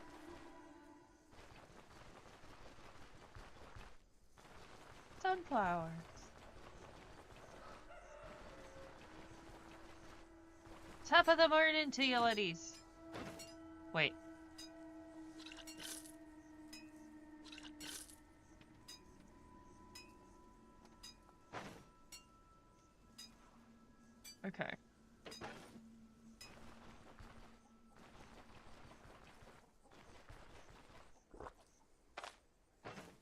A: Sunflowers. Top of the morning to you, ladies. Wait. Okay.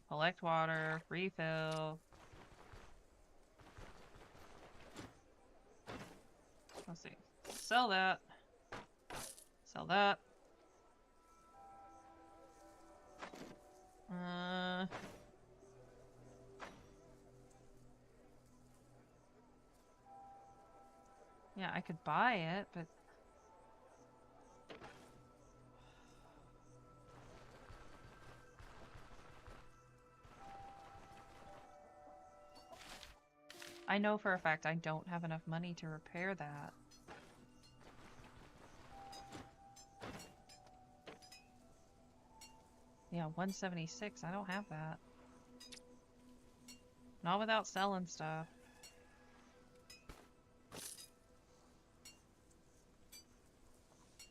A: Collect water, refill. Let's see. Sell that. Sell that. Yeah, I could buy it, but... I know for a fact I don't have enough money to repair that. Yeah, 176, I don't have that. Not without selling stuff.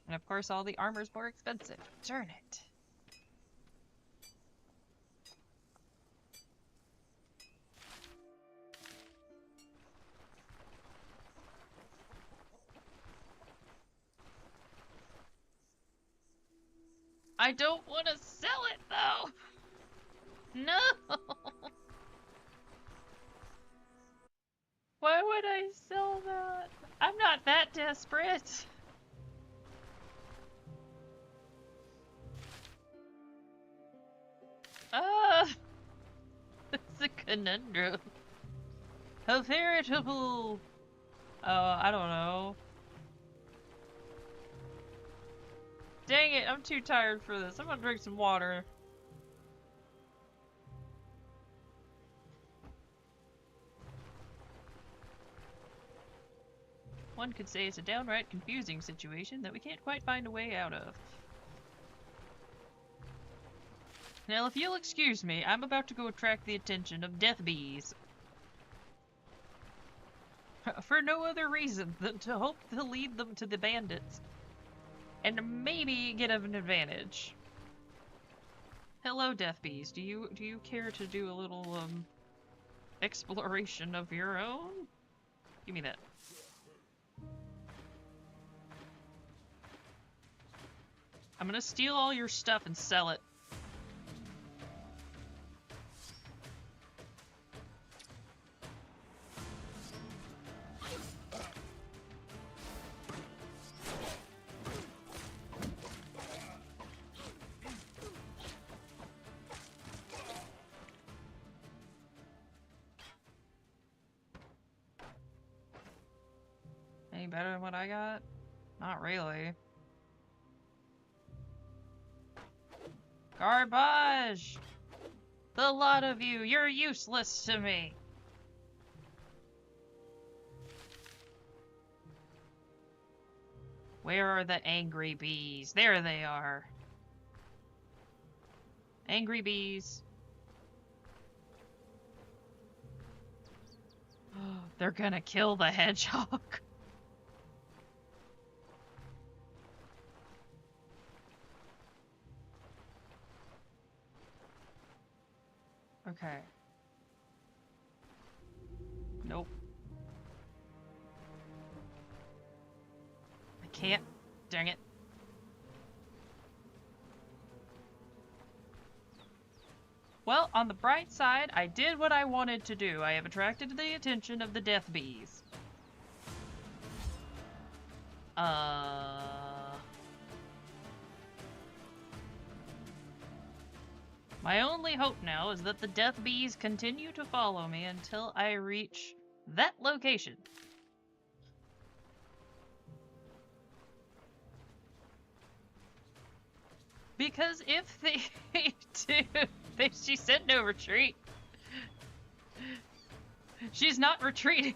A: And of course all the armor's more expensive. Darn it. I don't want to sell it though! No! Why would I sell that? I'm not that desperate. It's a conundrum. A veritable... I don't know. Dang it, I'm too tired for this. I'm gonna drink some water. One could say it's a downright confusing situation that we can't quite find a way out of. Now, if you'll excuse me, I'm about to go attract the attention of death bees. For no other reason than to hope to lead them to the bandits. And maybe get an advantage. Hello, Death Bees. Do you care to do a little, exploration of your own? Give me that. I'm gonna steal all your stuff and sell it. Any better than what I got? Not really. Garbage! The lot of you, you're useless to me! Where are the angry bees? There they are. Angry bees. They're gonna kill the hedgehog. Okay. Nope. I can't. Dang it. Well, on the bright side, I did what I wanted to do. I have attracted the attention of the death bees. My only hope now is that the death bees continue to follow me until I reach that location. Because if they do, she said no retreat. She's not retreating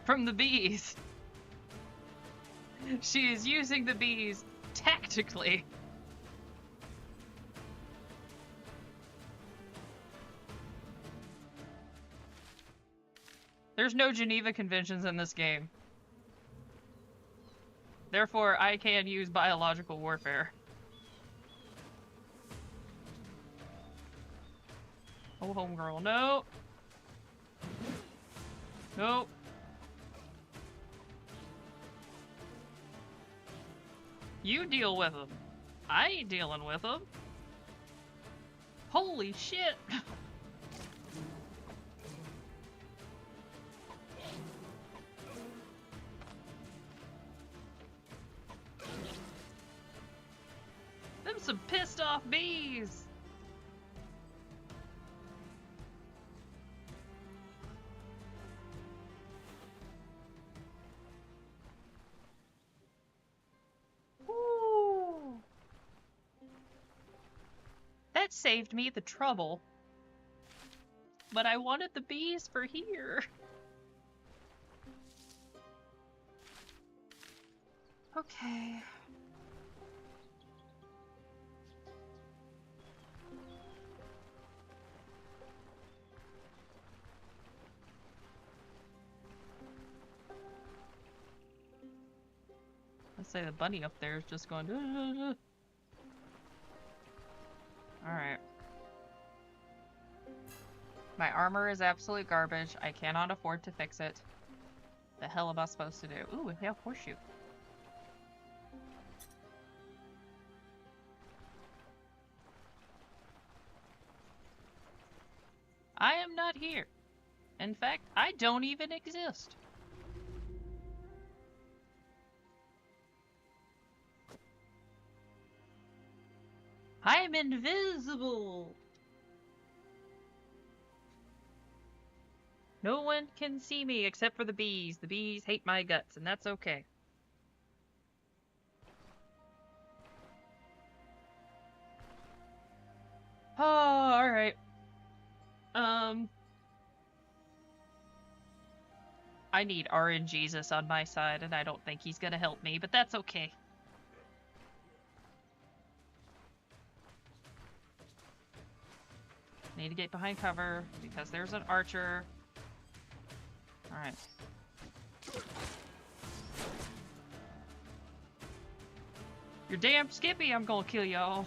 A: from the bees. She is using the bees tactically. There's no Geneva Conventions in this game. Therefore, I can use biological warfare. Oh, homegirl, no! Nope. You deal with them. I ain't dealing with them. Holy shit! Them some pissed off bees! Ooh. That saved me the trouble. But I wanted the bees for here. Okay. Let's say the bunny up there is just going. Alright. My armor is absolute garbage. I cannot afford to fix it. The hell am I supposed to do? Ooh, a horseshoe. I am not here. In fact, I don't even exist. I am invisible. No one can see me except for the bees. The bees hate my guts, and that's okay. Oh, alright. I need RNGesus on my side, and I don't think he's gonna help me, but that's okay. Need to get behind cover, because there's an archer. Alright. You're damn Skippy, I'm gonna kill y'all.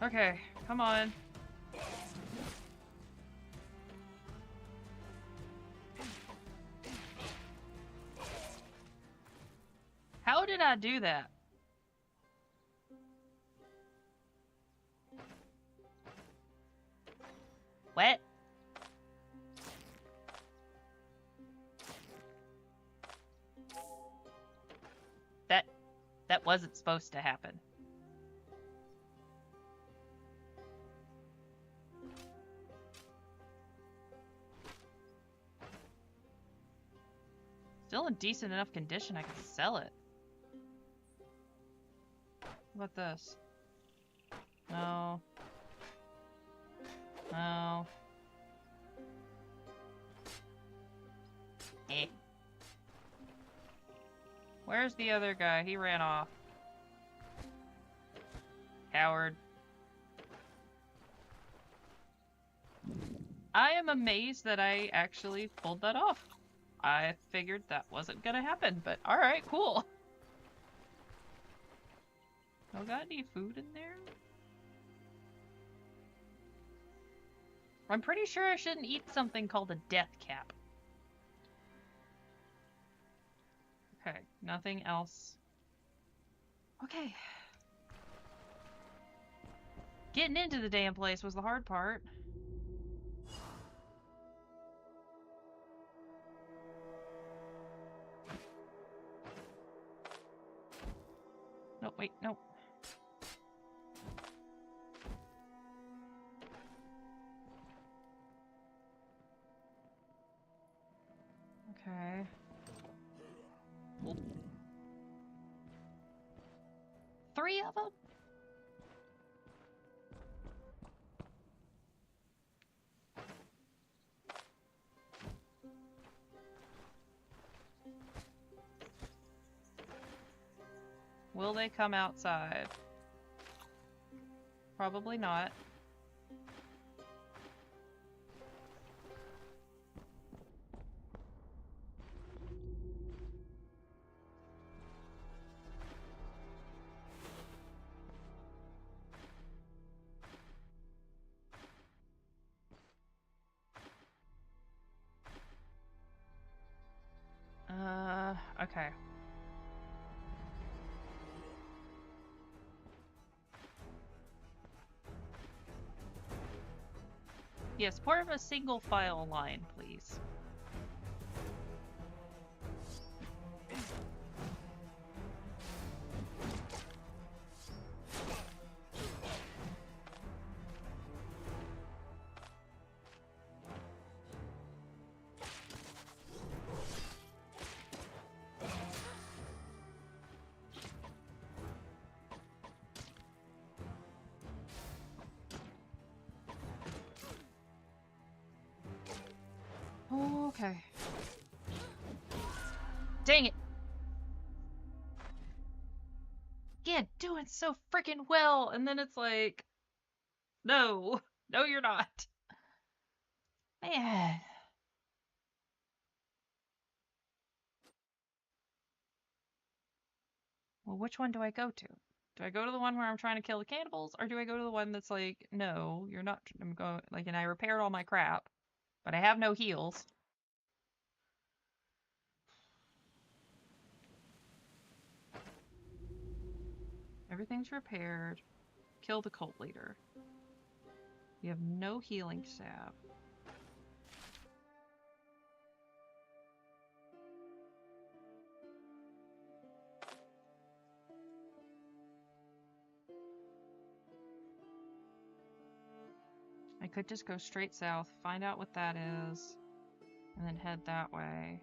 A: Okay, come on. How did I do that? What? That wasn't supposed to happen. Still in decent enough condition, I can sell it. What about this? No. No. Eh. Where's the other guy? He ran off. Coward. I am amazed that I actually pulled that off. I figured that wasn't gonna happen, but alright, cool. No got any food in there? I'm pretty sure I shouldn't eat something called a death cap. Okay, nothing else. Okay. Getting into the damn place was the hard part. No, wait, no. Okay. Oop. 3 of them? Will they come outside? Probably not. Okay. Yes, part of a single file line, please. Okay. Dang it! Yeah, doing so freaking well, and then it's like, no, no, you're not. Man. Well, which one do I go to? Do I go to the one where I'm trying to kill the cannibals, or do I go to the one that's like, no, you're not? I'm going like, and I repaired all my crap, but I have no heals. Everything's repaired. Kill the cult leader. You have no healing salve. I could just go straight south, find out what that is, and then head that way.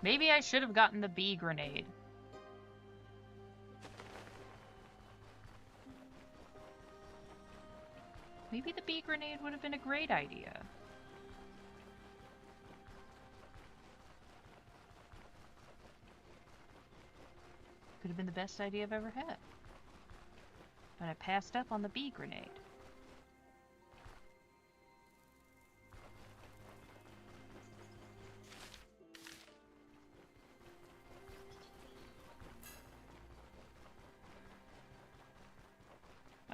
A: Maybe I should have gotten the bee grenade. Maybe the bee grenade would have been a great idea. Could have been the best idea I've ever had. But I passed up on the bee grenade.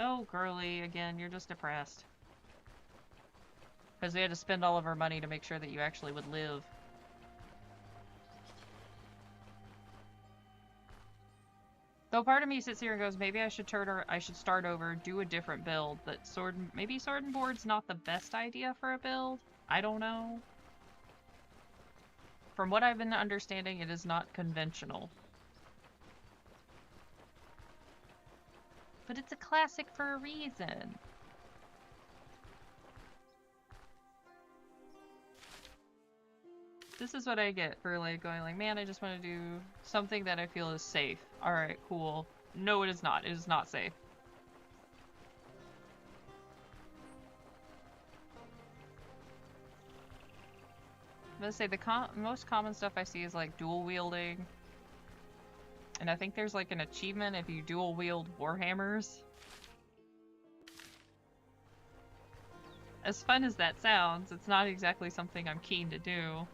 A: Oh, girly, again, you're just depressed. Because we had to spend all of our money to make sure that you actually would live. Though part of me sits here and goes, maybe I should start over, do a different build. But maybe sword and board's not the best idea for a build. I don't know. From what I've been understanding, it is not conventional. But it's a classic for a reason. This is what I get for like going like, man, I just want to do something that I feel is safe. Alright, cool. No, it is not. It is not safe. I'm gonna say the most common stuff I see is like dual wielding. And I think there's like an achievement if you dual wield warhammers. As fun as that sounds, it's not exactly something I'm keen to do.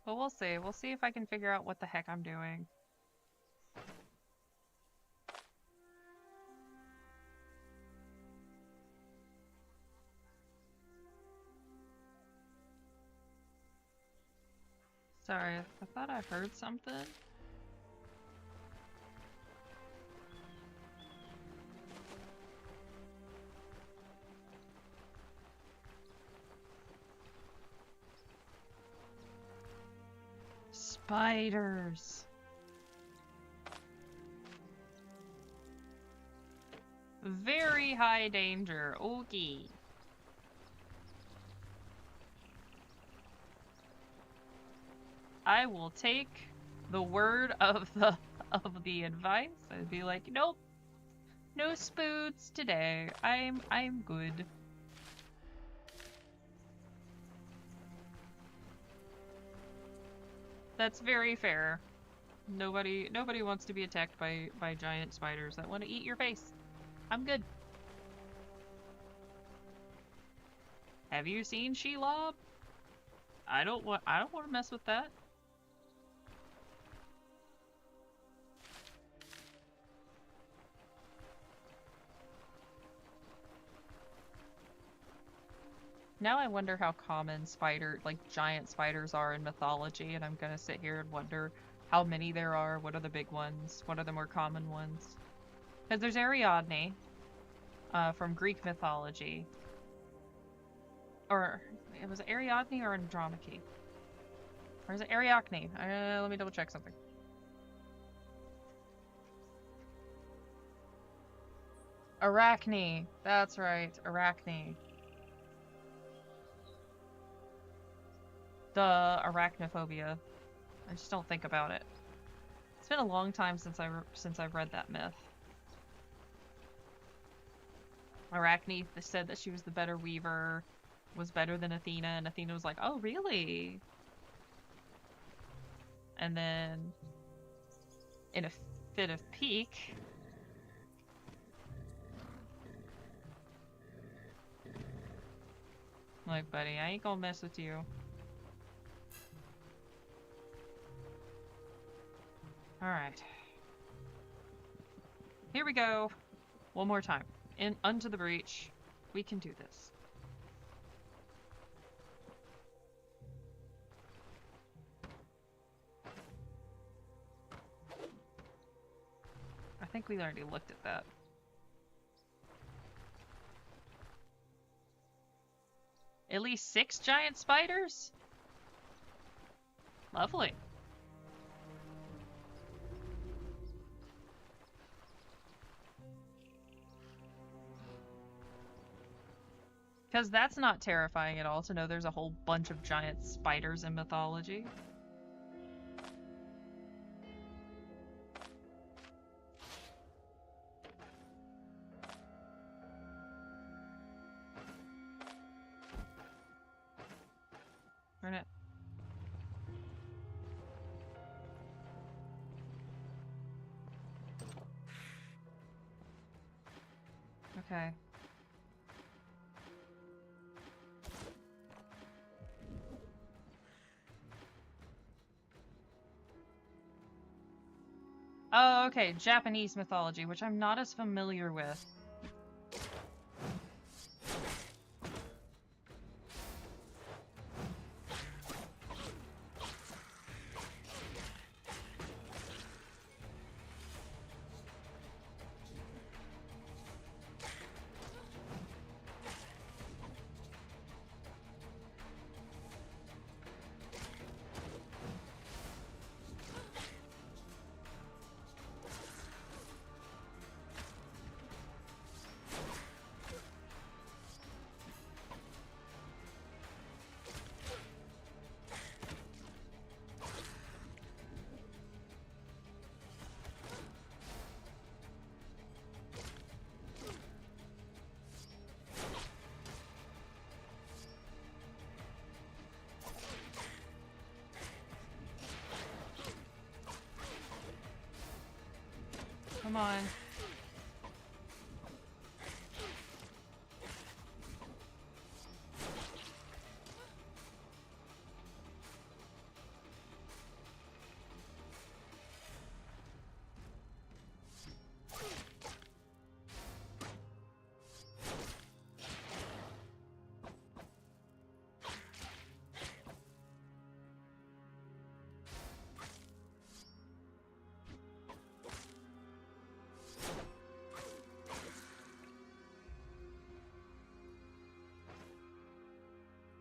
A: But we'll see. We'll see if I can figure out what the heck I'm doing. Sorry, I thought I heard something. Spiders. Very high danger. Okay. I will take the word of the advice. I'd be like, nope. No spoods today. I'm good. That's very fair. Nobody wants to be attacked by giant spiders that want to eat your face. I'm good. Have you seen Shelob? I don't want to mess with that. Now I wonder how common giant spiders are in mythology, and I'm gonna sit here and wonder how many there are, what are the big ones, what are the more common ones. Because there's Ariadne, from Greek mythology. Or, was it Ariadne or Andromache? Or is it Ariadne? Let me double check something. Arachne, that's right, Arachne. The arachnophobia. I just don't think about it. It's been a long time since I've read that myth. Arachne said that she was the better weaver, was better than Athena, and Athena was like, "Oh, really?" And then, in a fit of pique, like, buddy, I ain't gonna mess with you. Alright. Here we go. One more time. Unto the breach. We can do this. I think we already looked at that. At least 6 giant spiders? Lovely. Because that's not terrifying at all to know there's a whole bunch of giant spiders in mythology. Burn it. Okay. Oh, okay. Japanese mythology, which I'm not as familiar with. Come on.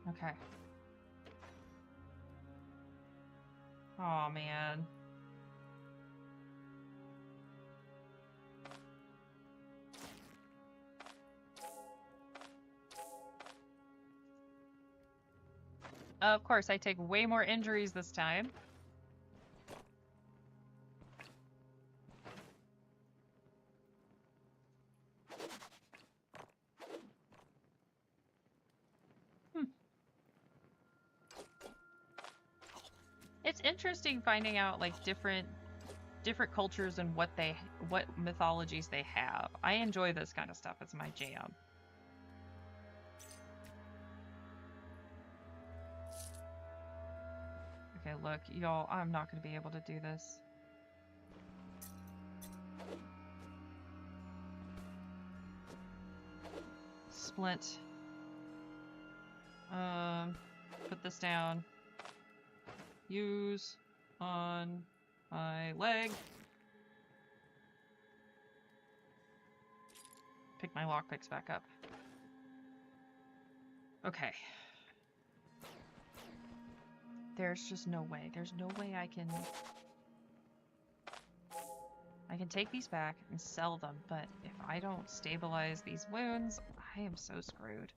A: Okay. Oh man. Of course, I take way more injuries this time. It's interesting finding out like different cultures and what mythologies they have. I enjoy this kind of stuff. It's my jam. Okay, look, y'all, I'm not going to be able to do this. Splint. Put this down. Use on my leg. Pick my lockpicks back up. Okay. There's just no way. There's no way I can take these back and sell them, but if I don't stabilize these wounds, I am so screwed.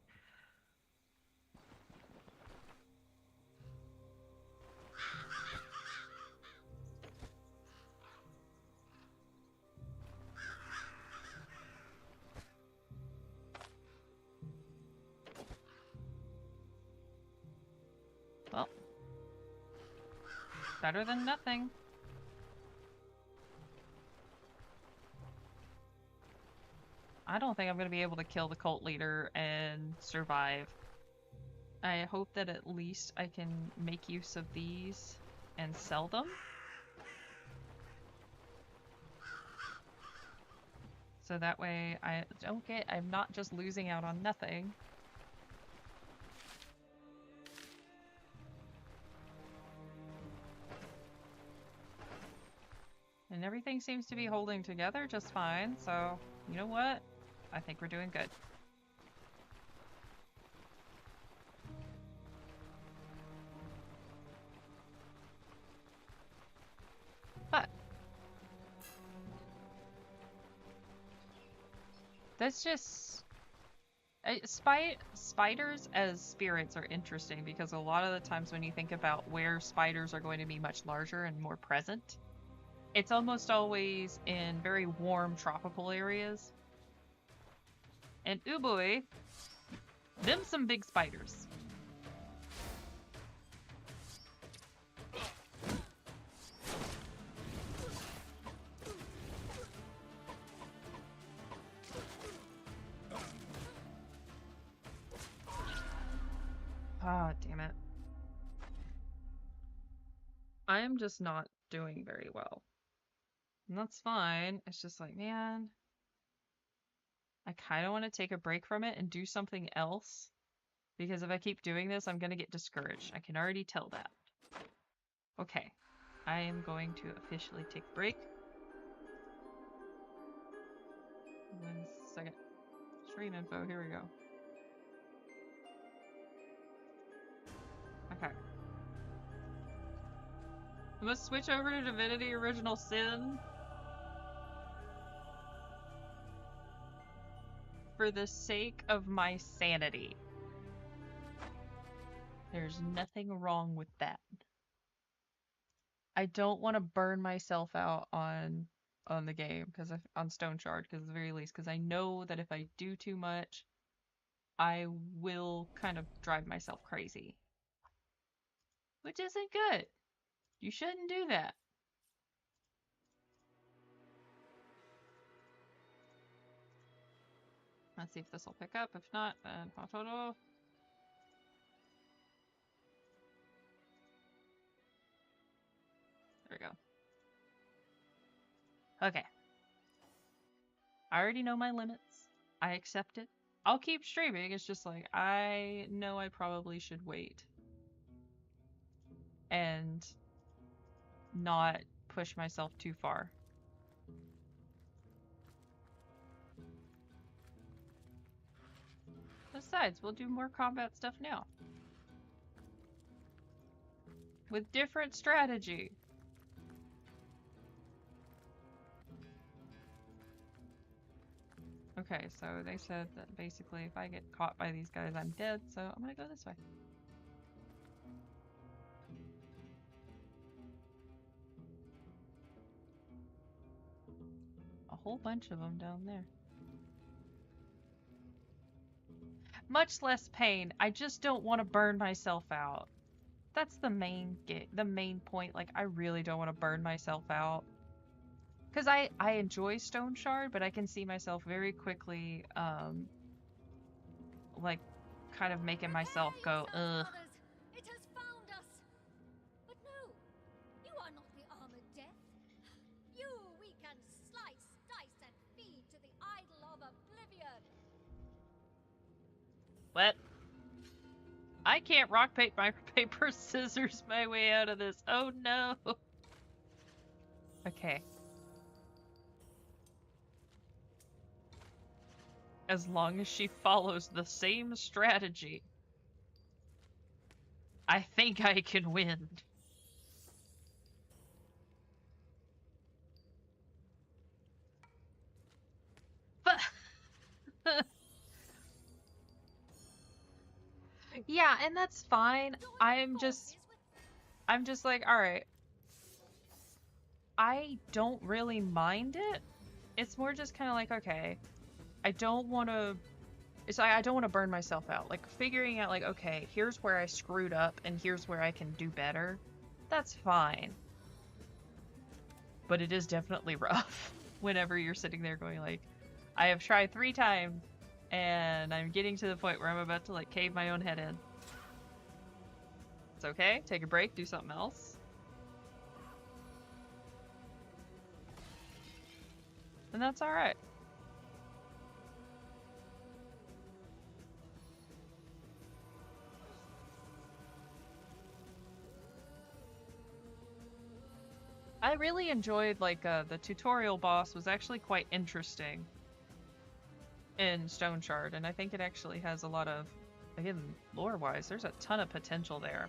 A: Well, better than nothing. I don't think I'm going to be able to kill the cult leader and survive. I hope that at least I can make use of these and sell them. So that way I'm not just losing out on nothing. And everything seems to be holding together just fine, so you know what? I think we're doing good. But that's just Spiders as spirits are interesting because a lot of the times when you think about where spiders are going to be much larger and more present, it's almost always in very warm tropical areas. And ooh boy, them some big spiders. Ah, damn it. I am just not doing very well. And that's fine. It's just like, man, I kind of want to take a break from it and do something else. Because if I keep doing this, I'm going to get discouraged. I can already tell that. Okay. I am going to officially take a break. 1 second. Stream info, here we go. Okay. I must switch over to Divinity Original Sin for the sake of my sanity. There's nothing wrong with that. I don't want to burn myself out on the game because on Stone Shard because at the very least because I know that if I do too much, I will kind of drive myself crazy, which isn't good. You shouldn't do that. Let's see if this will pick up. If not, then Pototo. There we go. Okay. I already know my limits. I accept it. I'll keep streaming. It's just like, I know I probably should wait. And not push myself too far. Besides, we'll do more combat stuff now. With different strategy. Okay, so they said that basically if I get caught by these guys, I'm dead, so I'm gonna go this way. A whole bunch of them down there. Much less pain. I just don't want to burn myself out. That's the main point. Like, I really don't want to burn myself out. Because I enjoy Stone Shard, but I can see myself very quickly, like, kind of making myself go, ugh.
B: It has found us. But no, you are not the armored death. You we can slice, dice, and feed to the idol of oblivion.
A: What? I can't rock, paper, scissors my way out of this. Oh no. Okay. As long as she follows the same strategy, I think I can win. But yeah, and that's fine. I'm just like, all right. I don't really mind it. It's more just kind of like, okay, I don't want to. It's like I don't want to burn myself out. Like figuring out, like, okay, here's where I screwed up, and here's where I can do better. That's fine. But it is definitely rough whenever you're sitting there going like, I have tried 3 times, and I'm getting to the point where I'm about to like cave my own head in. It's okay. Take a break. Do something else. And that's alright. I really enjoyed, like, the tutorial boss was actually quite interesting in Stone Shard, and I think it actually has a lot of, again, lore-wise, there's a ton of potential there.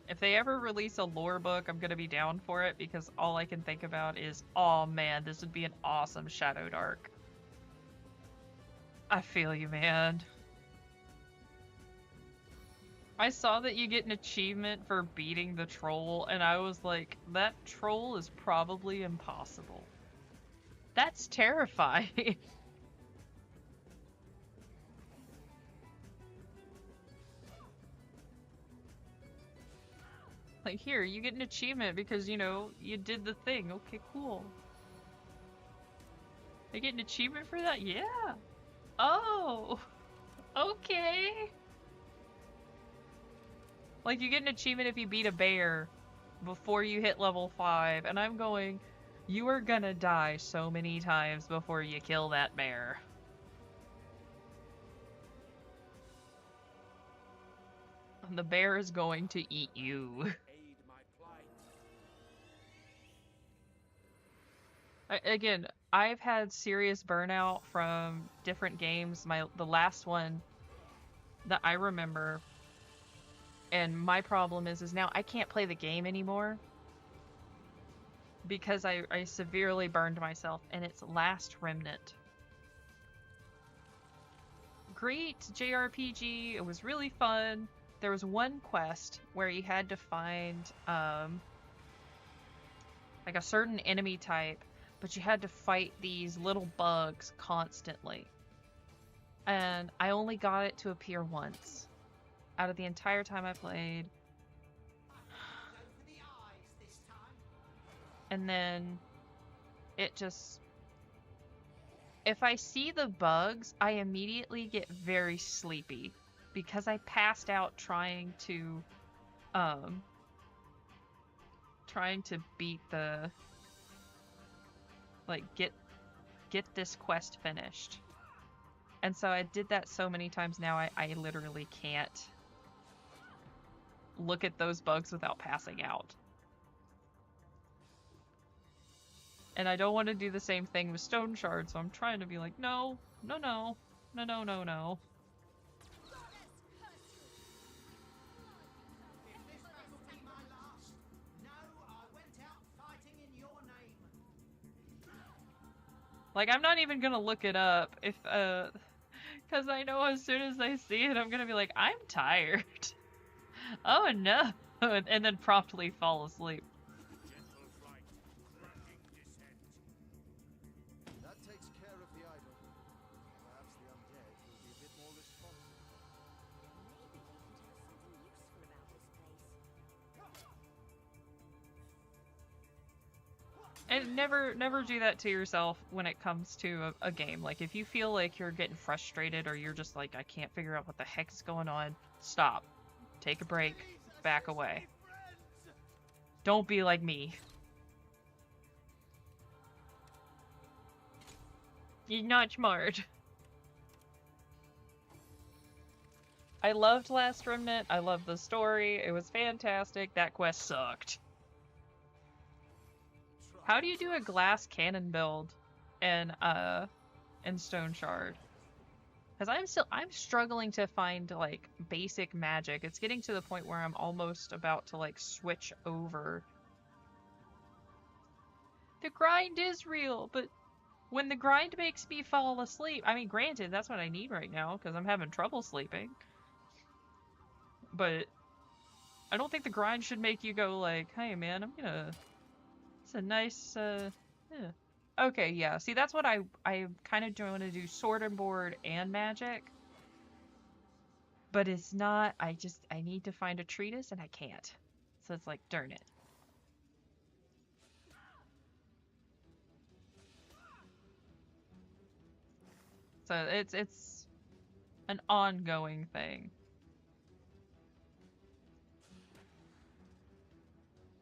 A: If they ever release a lore book, I'm gonna be down for it, because all I can think about is, oh man, this would be an awesome Shadow Dark. I feel you, man. I saw that you get an achievement for beating the troll, and I was like, that troll is probably impossible. That's terrifying. Like, here, you get an achievement because, you know, you did the thing. Okay, cool. I get an achievement for that? Yeah. Oh. Okay. Like, you get an achievement if you beat a bear before you hit level 5, and I'm going, you are gonna die so many times before you kill that bear. And the bear is going to eat you. Again, I've had serious burnout from different games. The last one that I remember, and my problem is now I can't play the game anymore because I severely burned myself, and it's Last Remnant. Great JRPG, it was really fun. There was one quest where you had to find like a certain enemy type, but you had to fight these little bugs constantly. And I only got it to appear once out of the entire time I played. And then it just... If I see the bugs, I immediately get very sleepy because I passed out trying to beat the... like, get this quest finished. And so I did that so many times now, I literally can't look at those bugs without passing out. And I don't want to do the same thing with Stone Shard, so I'm trying to be like, no, no, no, no, no, no, no. Like, I'm not even gonna look it up if, because I know as soon as I see it, I'm gonna be like, I'm tired. Oh no! And then promptly fall asleep.
C: That takes care of the idol. Perhaps the undead will be a bit more responsive.
B: Maybe you could have something useful about this place.
A: And never do that to yourself when it comes to a game. Like, if you feel like you're getting frustrated or you're just like, I can't figure out what the heck is going on, stop. Take a break. Back away. Don't be like me. You're not smart. I loved Last Remnant. I loved the story. It was fantastic. That quest sucked. How do you do a glass cannon build in Stone Shard? Because I'm struggling to find, like, basic magic. It's getting to the point where I'm almost about to, like, switch over. The grind is real, but when the grind makes me fall asleep... I mean, granted, that's what I need right now, because I'm having trouble sleeping. But I don't think the grind should make you go, like, hey, man, I'm gonna... It's a nice, yeah. Okay, yeah. See, that's what I kind of want to do, sword and board and magic. But it's not, I need to find a treatise and I can't. So it's like, darn it. So it's an ongoing thing.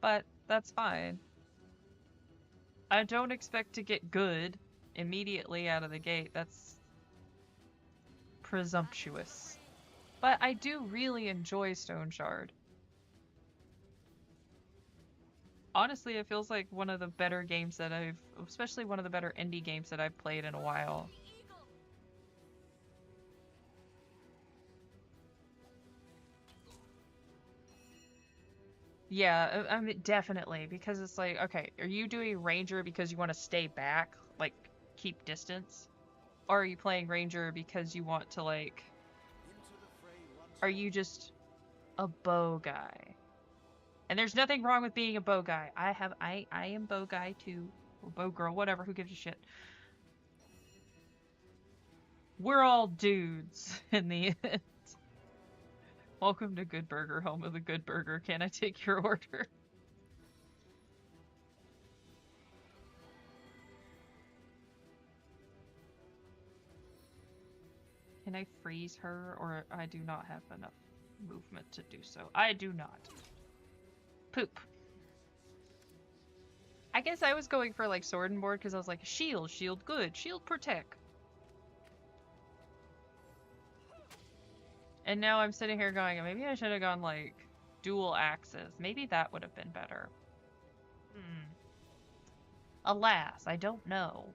A: But that's fine. I don't expect to get good immediately out of the gate. That's presumptuous. But I do really enjoy Stone Shard. Honestly, it feels like one of the better games that especially one of the better indie games that I've played in a while. Yeah, I mean, definitely, because it's like, okay, are you doing Ranger because you want to stay back, like, keep distance? Or are you playing Ranger because you want to, like,
C: Into the fray once
A: are you just a bow guy? And there's nothing wrong with being a bow guy. I am bow guy too. Or bow girl, whatever, who gives a shit. We're all dudes in the end. Welcome to Good Burger, home of the Good Burger. Can I take your order? Can I freeze her, or I do not have enough movement to do so? I do not. Poop. I guess I was going for like sword and board because I was like, shield, shield good, shield protect. And now I'm sitting here going, maybe I should have gone like dual axes. Maybe that would have been better. Alas, I don't know.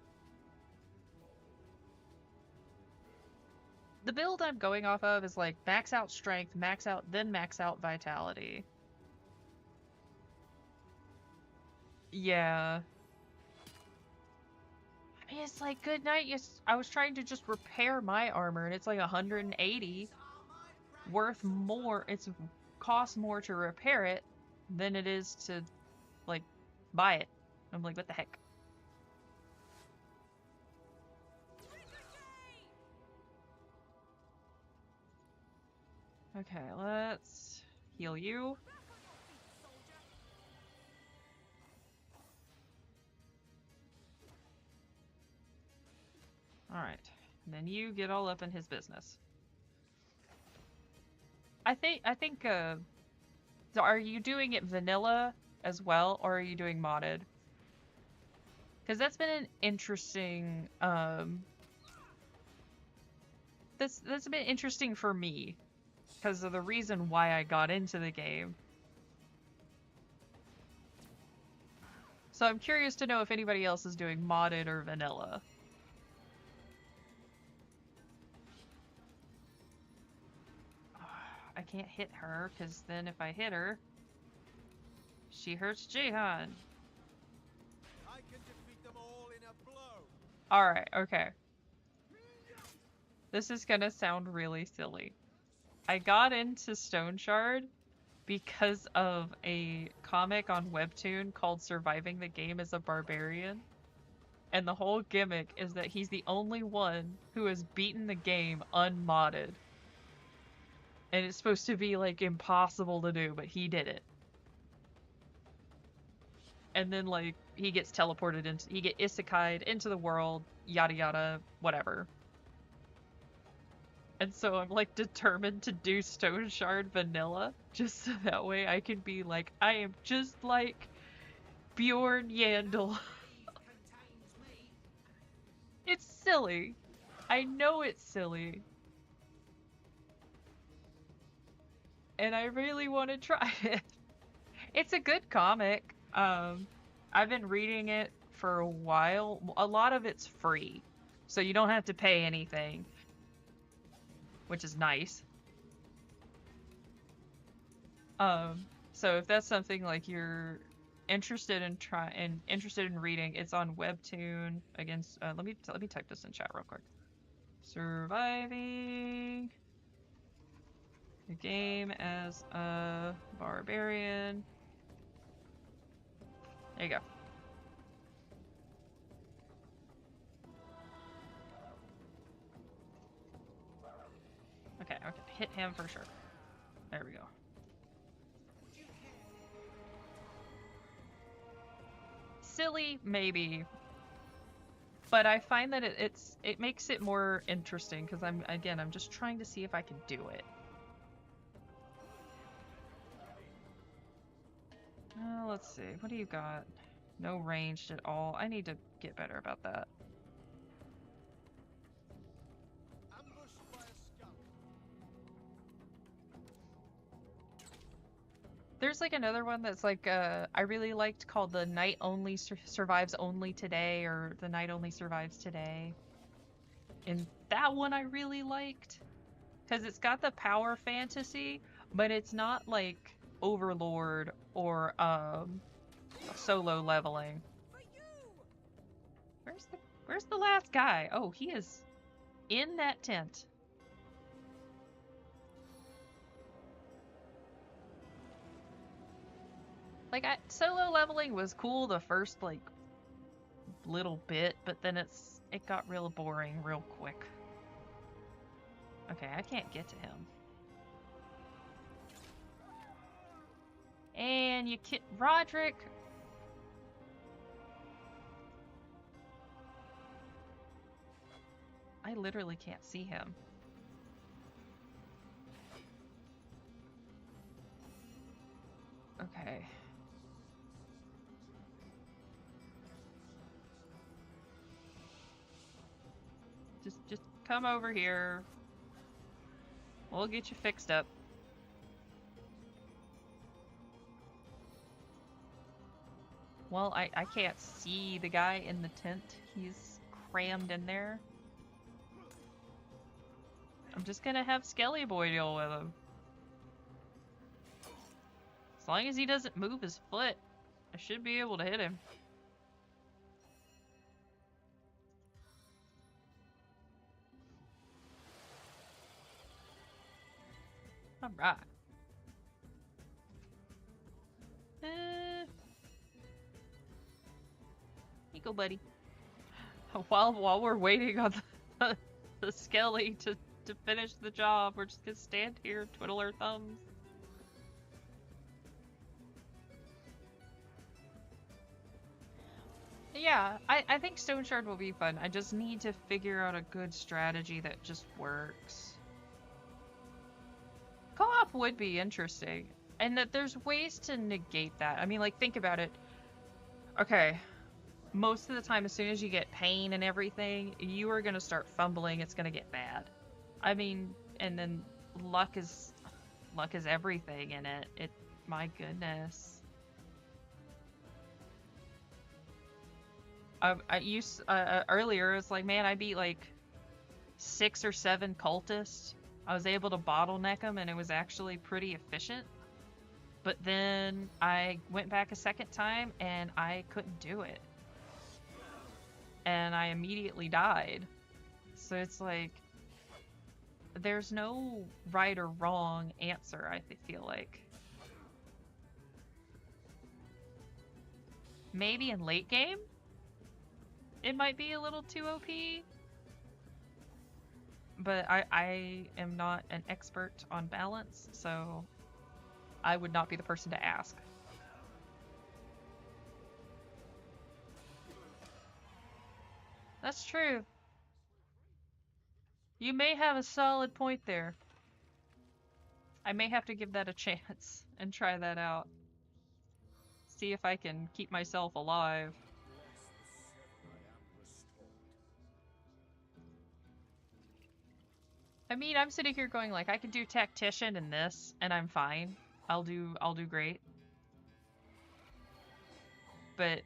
A: The build I'm going off of is like max out strength, max out, then max out vitality. Yeah. I mean, it's like, good night. Yes, I was trying to just repair my armor, and it's like 180. Worth more. It's cost more to repair it than it is to, like, buy it. I'm like, what the heck? Okay, let's heal you. Alright. And then you get all up in his business. I think, so are you doing it vanilla as well, or are you doing modded? Because that's been an interesting, that's been interesting for me. Because of the reason why I got into the game. So I'm curious to know if anybody else is doing modded or vanilla. I can't hit her, because then if I hit her, she hurts Jihan.
C: I can defeat them all in a blow.
A: Alright, okay. This is gonna sound really silly. I got into Stone Shard because of a comic on Webtoon called Surviving the Game as a Barbarian. And the whole gimmick is that he's the only one who has beaten the game unmodded. And it's supposed to be, like, impossible to do, but he did it. And then, like, he gets teleported into, he get isekai'd into the world, yada yada, whatever. And so I'm, like, determined to do Stone Shard vanilla, just so that way I can be like, I am just like Bjorn Yandel. It's silly. I know it's silly. And I really want to try it. It's a good comic. I've been reading it for a while. A lot of it's free, so you don't have to pay anything, which is nice. So if that's something like you're interested in reading, it's on Webtoon. Against let me type this in chat real quick. Surviving the game as a barbarian. There you go. Okay, hit him for sure. There we go. Silly, maybe. But I find that it makes it more interesting because I'm just trying to see if I can do it. Let's see. What do you got? No ranged at all. I need to get better about that.
C: Ambushed by a skunk.
A: There's like another one that's like I really liked called The Night Only Survives Only Today, or The Night Only Survives Today. And that one I really liked because it's got the power fantasy, but it's not like Overlord or solo leveling. Where's the last guy? Oh, he is in that tent. Like, solo leveling was cool the first, like, little bit, but then it got real boring real quick. Okay, I can't get to him. And you Roderick. I literally can't see him. Okay. Just come over here. We'll get you fixed up. Well, I can't see the guy in the tent. He's crammed in there. I'm just gonna have Skelly Boy deal with him. As long as he doesn't move his foot, I should be able to hit him. Alright. Here you go, buddy. While we're waiting on the Skelly to finish the job, we're just gonna stand here, twiddle our thumbs. Yeah, I think Stone Shard will be fun. I just need to figure out a good strategy that just works. Co-op would be interesting, and that there's ways to negate that. I mean, like, think about it. Okay, most of the time, as soon as you get pain and everything, you are gonna start fumbling. It's gonna get bad. I mean, and then luck is everything in it. My goodness. I used earlier. It's like, man, I beat like 6 or 7 cultists. I was able to bottleneck them, and it was actually pretty efficient. But then I went back a second time, and I couldn't do it. And I immediately died. So it's like, there's no right or wrong answer, I feel like. Maybe in late game, it might be a little too OP. But I am not an expert on balance, so I would not be the person to ask. That's true. You may have a solid point there. I may have to give that a chance and try that out. See if I can keep myself alive. I mean, I'm sitting here going like, I could do tactician in this, and I'm fine. I'll do great. But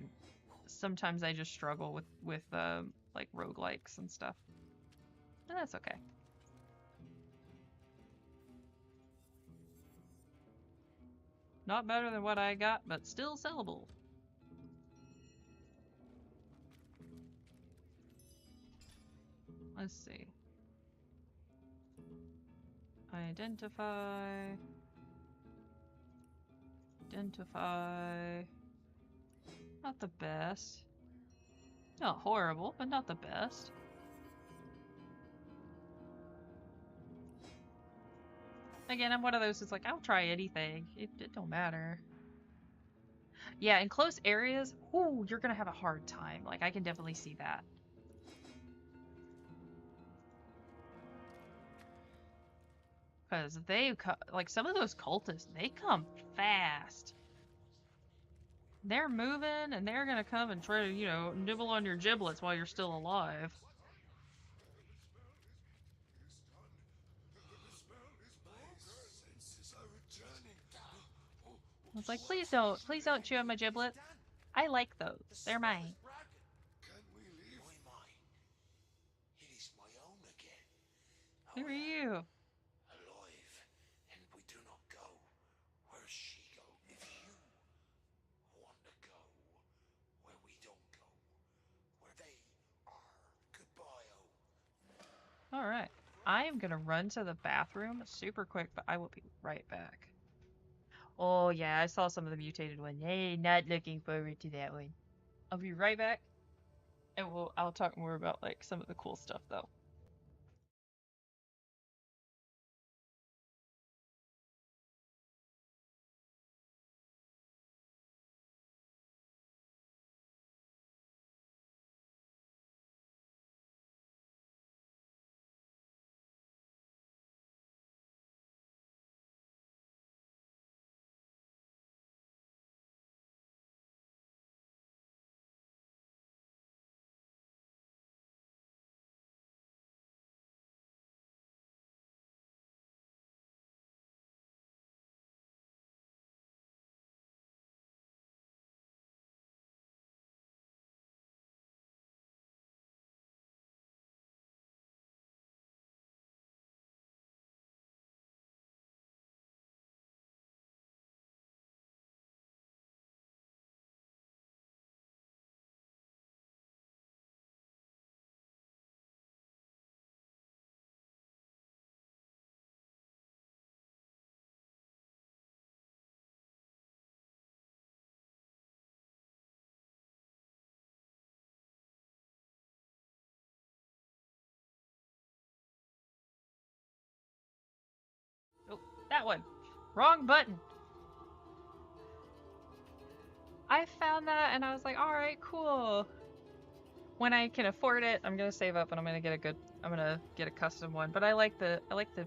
A: sometimes I just struggle with like roguelikes and stuff. And that's okay. Not better than what I got, but still sellable. Let's see. Identify. Not the best. Not horrible, but not the best. Again, I'm one of those that's like, I'll try anything. It don't matter. Yeah, in close areas, ooh, you're gonna have a hard time. Like, I can definitely see that. Because like, some of those cultists, they come fast. They're moving, and they're gonna come and try to, you know, nibble on your giblets while you're still alive. I was like, please don't chew on my giblets. I like those. They're mine. Who are you? I am gonna run to the bathroom super quick, but I will be right back. Oh yeah, I saw some of the mutated one. Hey, not looking forward to that one. I'll be right back, and I'll talk more about like some of the cool stuff though. Oh, that one. Wrong button. I found that and I was like, all right, cool. When I can afford it, I'm gonna save up and I'm gonna get a custom one. But I like the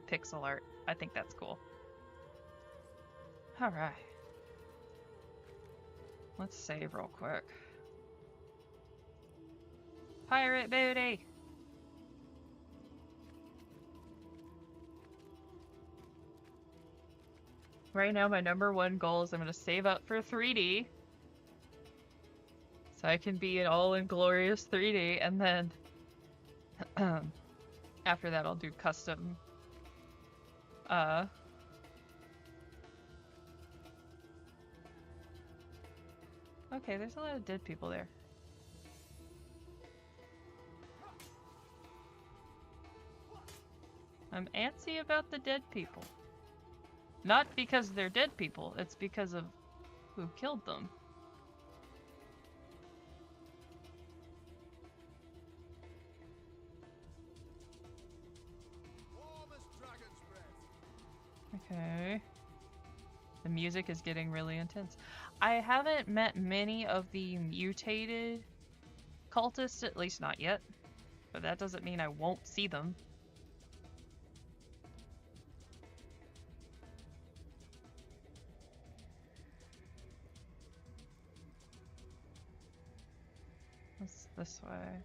A: pixel art. I think that's cool. All right. Let's save real quick. Pirate booty. Right now, my #1 goal is I'm gonna save up for 3D. So I can be an all-inglorious 3D, and then after that I'll do custom. Okay, there's a lot of dead people there. I'm antsy about the dead people. Not because they're dead people, it's because of who killed them. Okay. The music is getting really intense. I haven't met many of the mutated cultists, at least not yet. But that doesn't mean I won't see them. What's this way?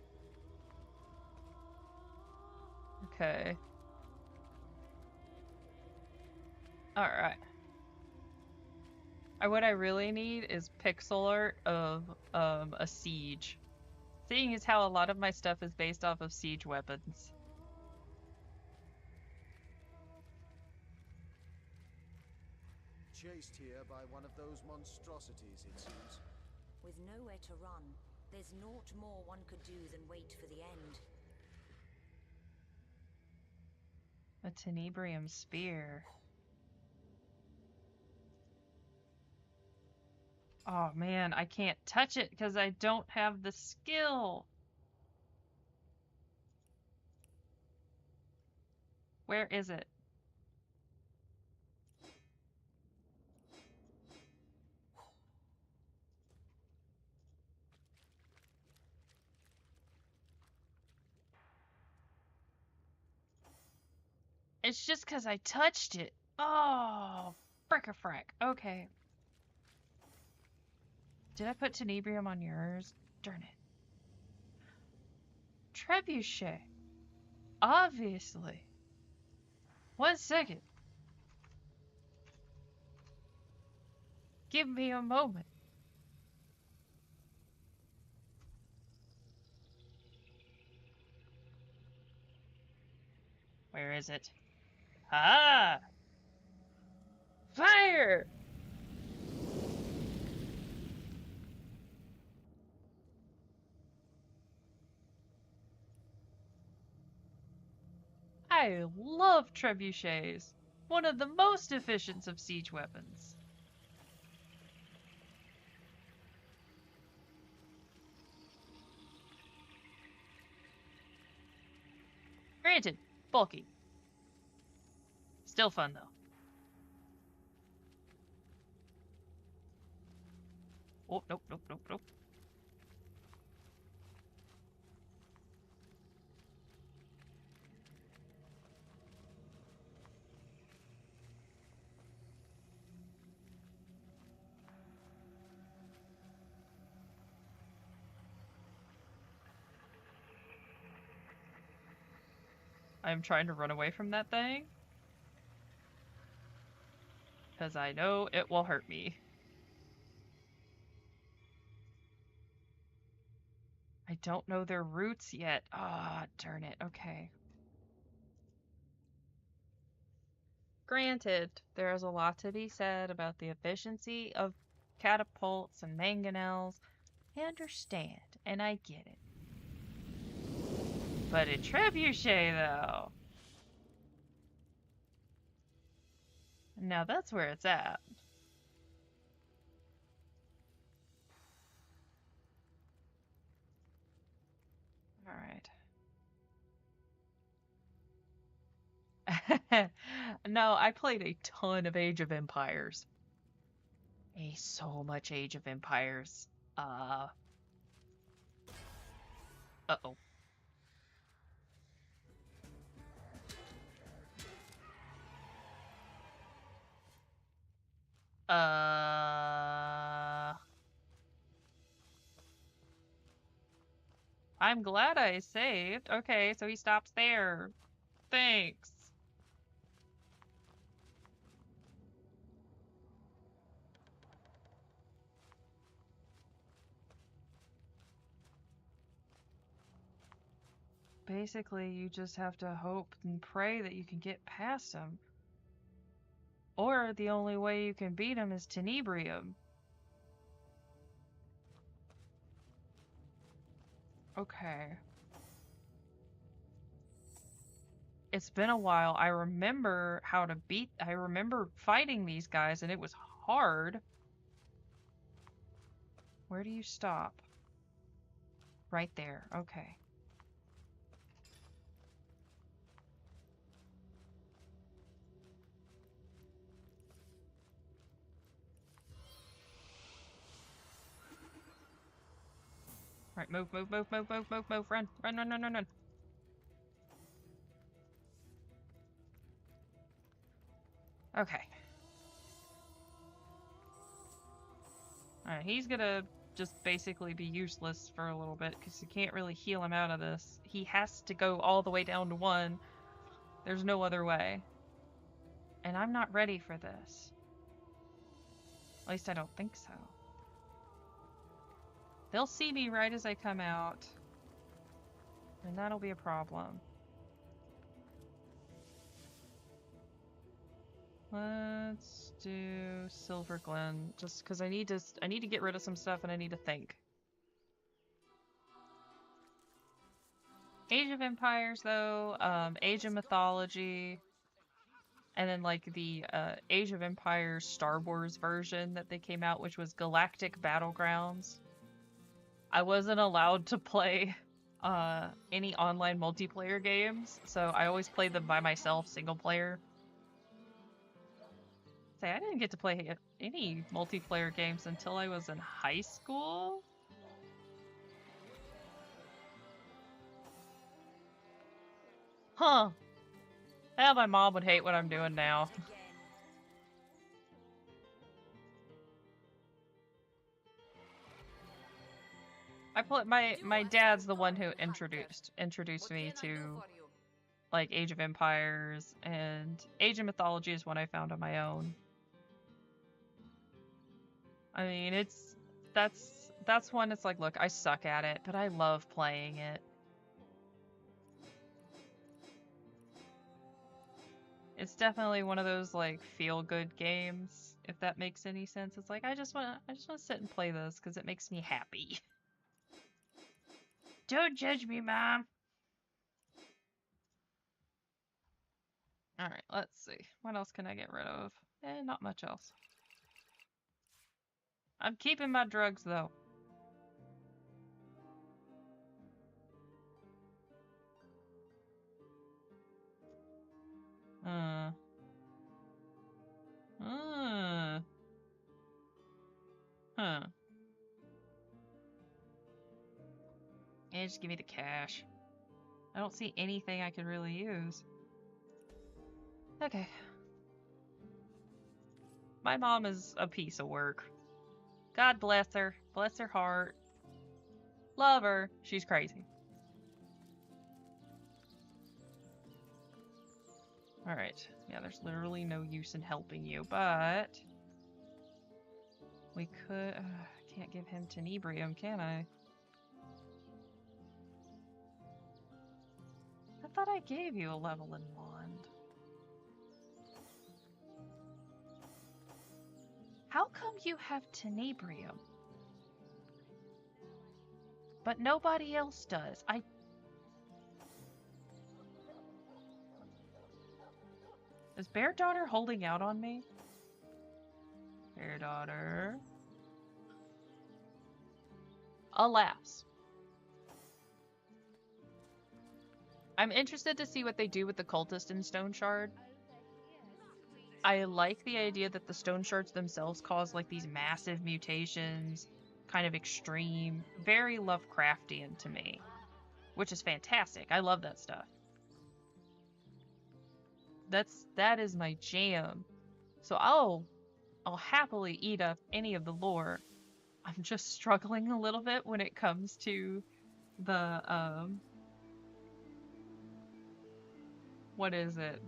A: Okay. Alright. What I really need is pixel art of a siege. Seeing as how a lot of my stuff is based off of siege weapons.
C: Chased here by one of those monstrosities, it seems.
D: With nowhere to run, there's naught more one could do than wait for the end.
A: A Tenebrium spear. Oh man, I can't touch it because I don't have the skill. Where is it? It's just because I touched it. Oh, frick-a-frack. Okay. Did I put Tenebrium on yours? Darn it. Trebuchet. Obviously. 1 second. Give me a moment. Where is it? Ah! Fire! I love trebuchets. One of the most efficient of siege weapons. Granted, bulky. Still fun, though. Oh, nope, nope, nope, nope. I'm trying to run away from that thing. Because I know it will hurt me. I don't know their roots yet. Ah, darn it. Okay. Granted, there is a lot to be said about the efficiency of catapults and mangonels. I understand, and I get it. But a trebuchet, though. Now that's where it's at. Alright. No, I played a ton of Age of Empires. So much Age of Empires. Uh-oh. I'm glad I saved. Okay, so he stops there. Thanks. Basically, you just have to hope and pray that you can get past him. Or the only way you can beat him is Tenebrium. Okay. It's been a while. I remember how to beat... I remember fighting these guys, and it was hard. Where do you stop? Right there. Okay. Alright, move, move, move, move, move, move, move. Run, run, run, run, run, run. Okay. Alright, he's gonna just basically be useless for a little bit because you can't really heal him out of this. He has to go all the way down to 1. There's no other way. And I'm not ready for this. At least I don't think so. They'll see me right as I come out. And that'll be a problem. Let's do Silver Glen, just because I need to get rid of some stuff and I need to think. Age of Empires, though, Age of Mythology, and then like the Age of Empires Star Wars version that they came out, which was Galactic Battlegrounds. I wasn't allowed to play any online multiplayer games, so I always played them by myself, single player. I didn't get to play any multiplayer games until I was in high school. Huh. Well, my mom would hate what I'm doing now. My dad's the one who introduced me to like Age of Empires, and Age of Mythology is one I found on my own. I mean, that's one. It's like, look, I suck at it, but I love playing it. It's definitely one of those like feel-good games, if that makes any sense. It's like I just want to sit and play this because it makes me happy. Don't judge me, Mom. Alright, let's see. What else can I get rid of? Not much else. I'm keeping my drugs, though. Huh. Yeah, just give me the cash. I don't see anything I could really use. Okay. My mom is a piece of work. God bless her. Bless her heart. Love her. She's crazy. Alright. Yeah, there's literally no use in helping you, but... we could... I can't give him Tenebrium, can I? I thought I gave you a leveling wand. How come you have Tenebrium? But nobody else does. Is Bear Daughter holding out on me? Bear Daughter. Alas. I'm interested to see what they do with the cultist in Stone Shard. I like the idea that the Stone Shards themselves cause like these massive mutations, kind of extreme, very Lovecraftian to me, which is fantastic. I love that stuff. That is my jam. So I'll happily eat up any of the lore. I'm just struggling a little bit when it comes to the what is it?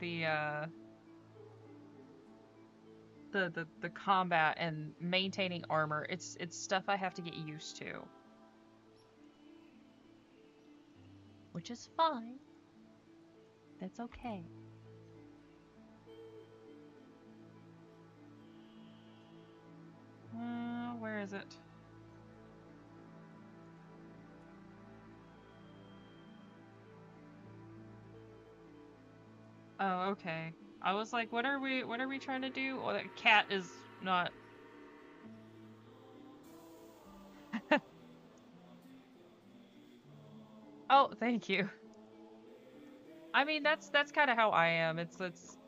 A: The combat and maintaining armor. It's stuff I have to get used to. Which is fine. That's okay. Where is it? Oh, okay. I was like, what are we trying to do? Oh, that cat is not... Oh, thank you. I mean, that's kind of how I am. It's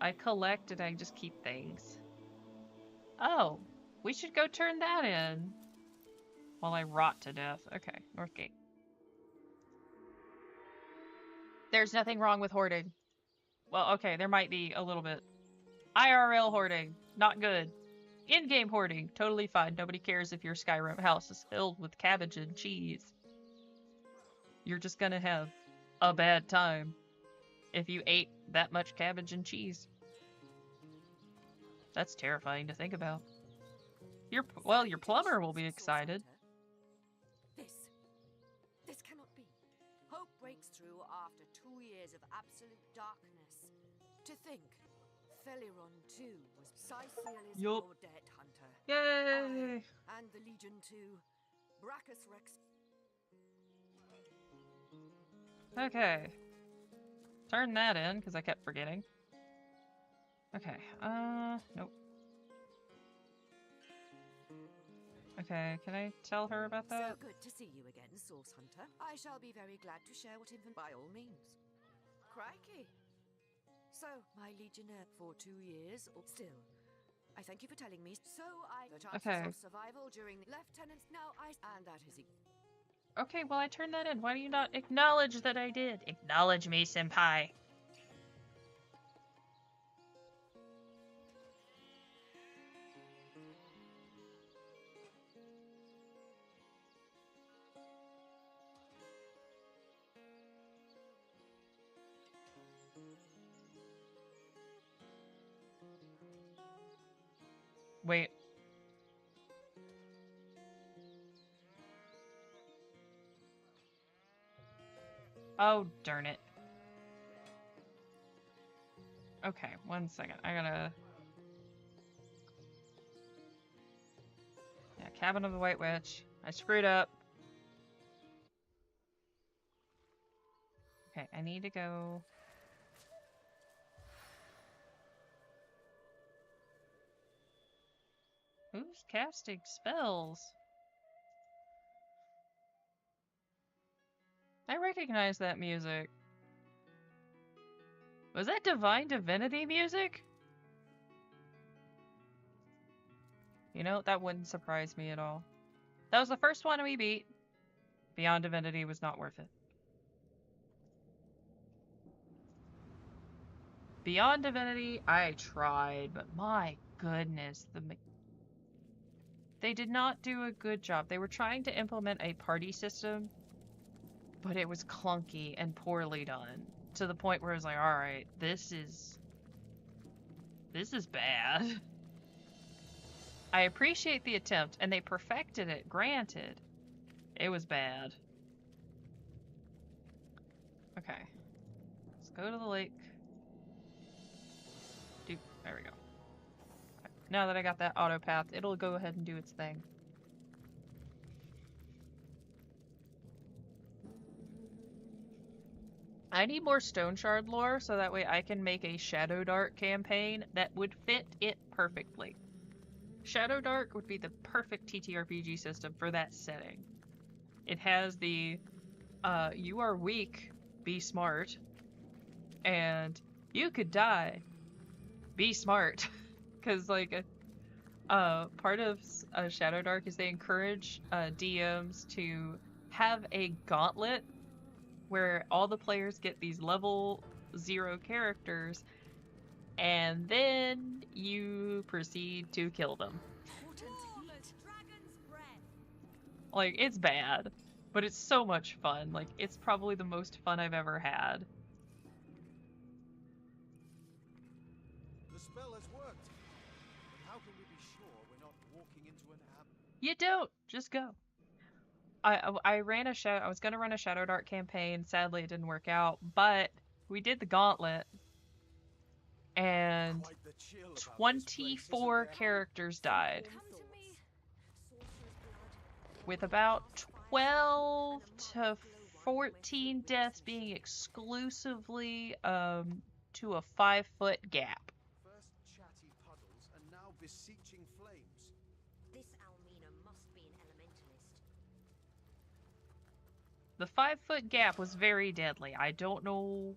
A: I collect and I just keep things. Oh, we should go turn that in. While I rot to death. Okay, Northgate. There's nothing wrong with hoarding. Well, okay, there might be a little bit. IRL hoarding, not good. In-game hoarding, totally fine. Nobody cares if your Skyrim house is filled with cabbage and cheese. You're just gonna have a bad time if you ate that much cabbage and cheese. That's terrifying to think about. Your plumber will be excited.
D: This cannot be. Hope breaks through after 2 years of absolute darkness. To think, Feliron too was Scythiel is your dead hunter.
A: Yay!
D: And the Legion too. Brachus Rex.
A: Okay. Turn that in, because I kept forgetting. Okay, nope. Okay, can I tell her about that?
D: So good to see you again, Source Hunter. I shall be very glad to share what info by all means. Crikey. So, my Legionnaire for 2 years, or still. I thank you for telling me. So, the chances of survival during Lieutenant's now and that is
A: okay, well I turned that in. Why do you not acknowledge that I did? Acknowledge me, senpai. Wait. Oh, darn it. Okay, 1 second. I gotta... Yeah, Cabin of the White Witch. I screwed up. Okay, I need to go... Who's casting spells? I recognize that music. Was that Divine Divinity music? You know, that wouldn't surprise me at all. That was the first one we beat. Beyond Divinity was not worth it. Beyond Divinity, I tried, but my goodness, they did not do a good job. They were trying to implement a party system, but it was clunky and poorly done, to the point where I was like, alright, this is bad. I appreciate the attempt, and they perfected it, granted. It was bad. Okay. Let's go to the lake. There we go. Okay. Now that I got that auto path, it'll go ahead and do its thing. I need more Stone Shard lore so that way I can make a Shadow Dark campaign that would fit it perfectly. Shadow Dark would be the perfect TTRPG system for that setting. It has the you are weak, be smart, and you could die, be smart. Because like part of Shadow Dark is they encourage DMs to have a gauntlet where all the players get these level 0 characters, and then you proceed to kill them. Like, it's bad, but it's so much fun. Like, it's probably the most fun I've ever had.
C: The spell has worked. But how can we be sure we're not walking into an ambush?
A: You don't. Just go. I ran I was gonna run a Shadow Dark campaign. Sadly, it didn't work out, but we did the gauntlet, and
C: Quite the chill about this place,
A: 24
C: isn't there?
A: characters died,
B: Come to me. Sorcerer's blood.
A: with about 12 to 14 deaths being exclusively to a 5-foot gap.
C: First chatty puddles and now beseeching flames.
B: This Almina must be an elementalist.
A: The 5-foot gap was very deadly. I don't know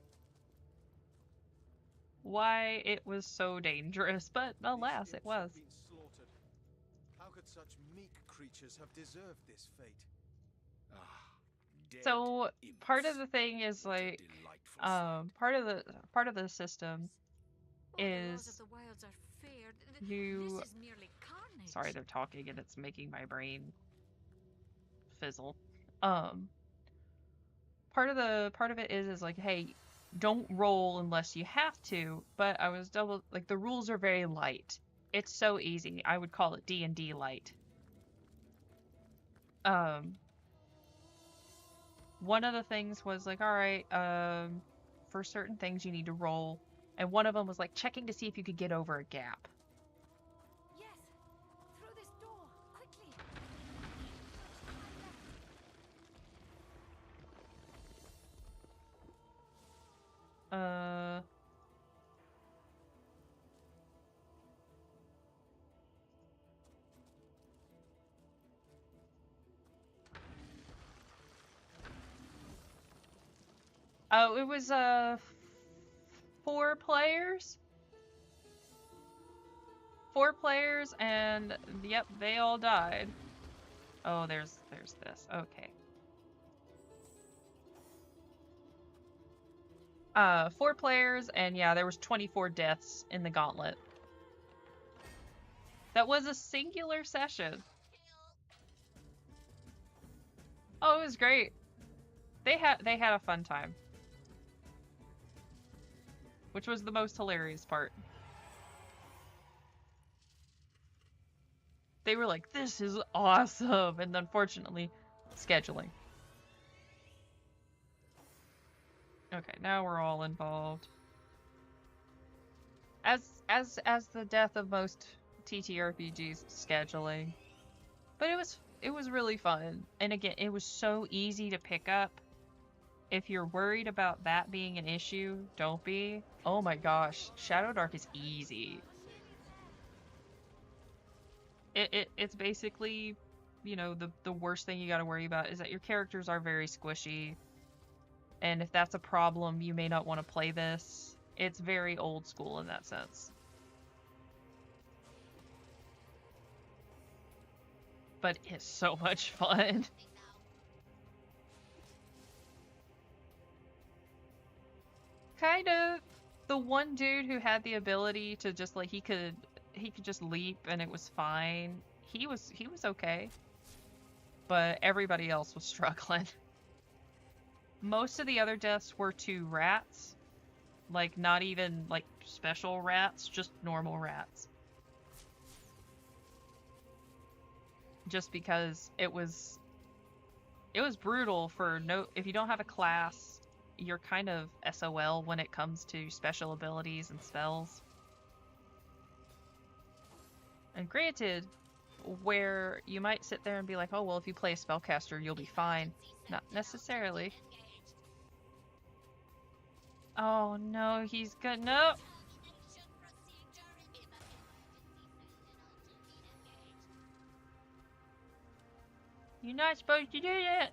A: why it was so dangerous, but alas, it was.
C: Been slaughtered. How could such meek creatures have deserved this fate?
A: So part of the thing is like, part of the system is
B: The wilds are fair.
A: you.
B: This is merely carnage.
A: Sorry, they're talking and it's making my brain fizzle. Part of it is like, hey, don't roll unless you have to, but I was like, the rules are very light. It's so easy. I would call it D&D light. One of the things was like, alright, for certain things you need to roll, and one of them was like checking to see if you could get over a gap.
B: Yes. Through this door. Quickly.
A: Oh, it was 4 players. 4 players, and yep, they all died. Oh, there's this. Okay. 4 players, and yeah, there was 24 deaths in the gauntlet. That was a singular session. Oh, it was great. They had a fun time. Which was the most hilarious part. They were like, this is awesome, and unfortunately, scheduling. Okay, now we're all involved. As the death of most TTRPGs, scheduling. But it was really fun. And again, it was so easy to pick up. If you're worried about that being an issue, don't be. Oh my gosh, Shadow Dark is easy. It's basically, you know, the worst thing you got to worry about is that your characters are very squishy. And if that's a problem, you may not want to play this. It's very old school in that sense. But it's so much fun. Kind of. The one dude who had the ability to just like he could just leap and it was fine. He was okay. But everybody else was struggling. Most of the other deaths were to rats. Like not even like special rats, just normal rats. Just because it was brutal for if you don't have a class, you're kind of SOL when it comes to special abilities and spells. And granted, where you might sit there and be like, oh well, if you play a spellcaster, you'll be fine. Not necessarily. Oh no, he's good. No. You're not supposed to do that.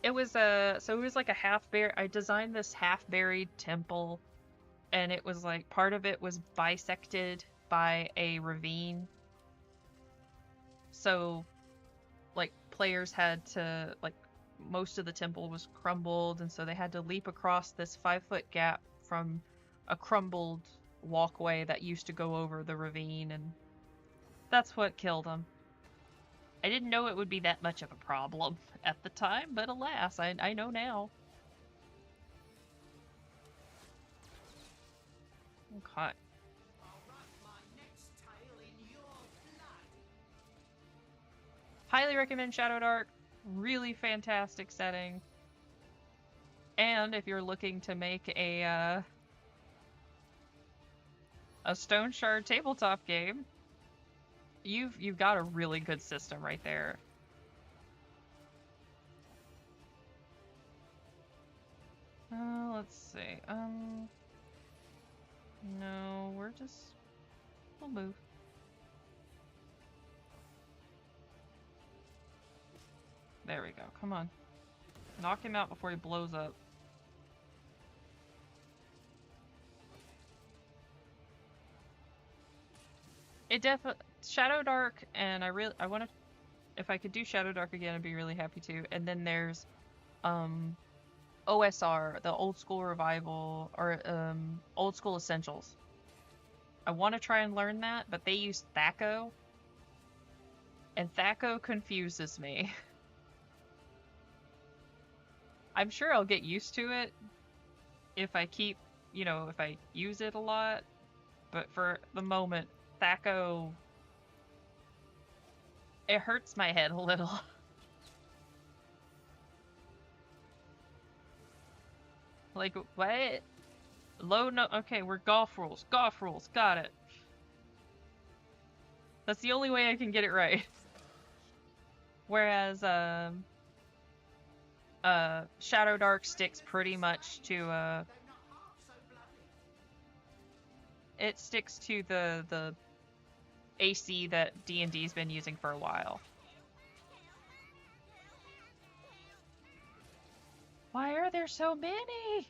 A: It was so it was like a half-buried. I designed this half-buried temple, and it was like part of it was bisected by a ravine. So, like players had to like most of the temple was crumbled, and so they had to leap across this 5-foot gap from a crumbled walkway that used to go over the ravine, and that's what killed them. I didn't know it would be that much of a problem at the time, but alas, I know now. Okay. Highly recommend Shadowdark. Really fantastic setting. And if you're looking to make a Stone Shard tabletop game, you've got a really good system right there. Let's see. No, we'll move. There we go. Come on. Knock him out before he blows up. It definitely Shadowdark, and I want to. If I could do Shadowdark again, I'd be really happy to. And then there's, OSR, the Old School Revival, or Old School Essentials. I want to try and learn that, but they use THAC0, and THAC0 confuses me. I'm sure I'll get used to it if I keep, if I use it a lot, but for the moment, THAC0, it hurts my head a little. Like, what? Low no- okay, we're golf rules. Golf rules, got it. That's the only way I can get it right. Whereas, Shadowdark sticks pretty much to, it sticks to the AC that D&D's been using for a while. Why are there so many?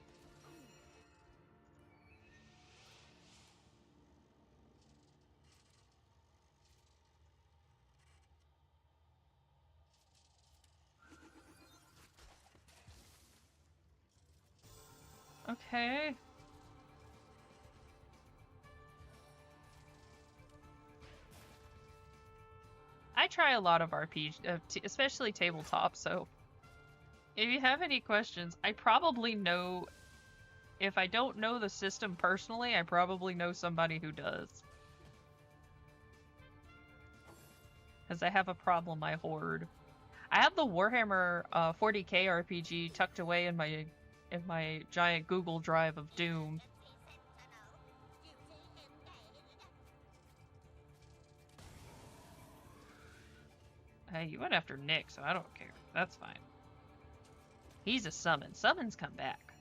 A: Okay. I try a lot of RPG, especially tabletop, so if you have any questions, I probably know, if I don't know the system personally, I probably know somebody who does. Because I have a problem I hoard. I have the Warhammer 40k RPG tucked away in my giant Google Drive of doom. Hey, you went after Nick, so I don't care. That's fine. He's a summon. Summons come back.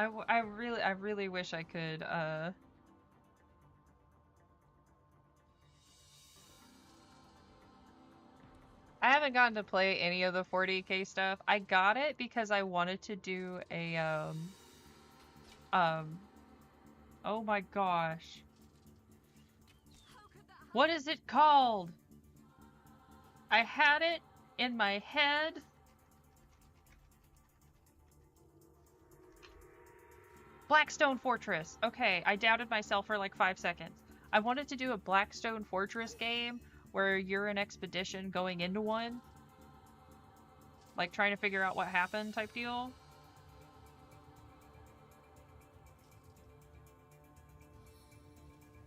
A: I really wish I could, I haven't gotten to play any of the 40K stuff. I got it because I wanted to do a, oh my gosh. What is it called? I had it in my head. Blackstone Fortress. Okay, I doubted myself for like 5 seconds. I wanted to do a Blackstone Fortress game where you're an expedition going into one. Like trying to figure out what happened type deal.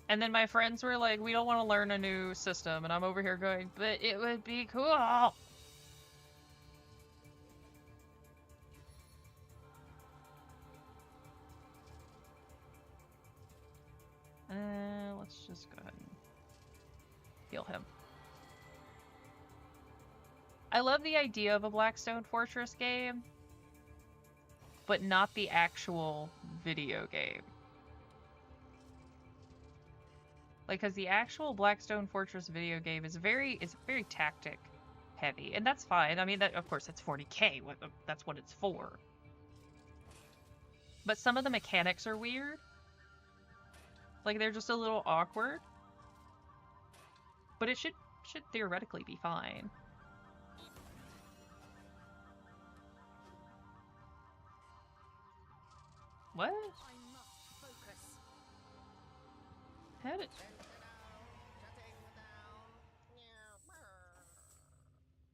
A: And then my friends were like, we don't want to learn a new system. And I'm over here going, but it would be cool. Let's just go ahead and heal him. I love the idea of a Blackstone Fortress game, but not the actual video game. Like, because the actual Blackstone Fortress video game is very tactic heavy, and that's fine. I mean, that of course it's 40K. That's what it's for. But some of the mechanics are weird. Like, they're just a little awkward. But it should theoretically be fine. What?
B: I must focus.
A: How did...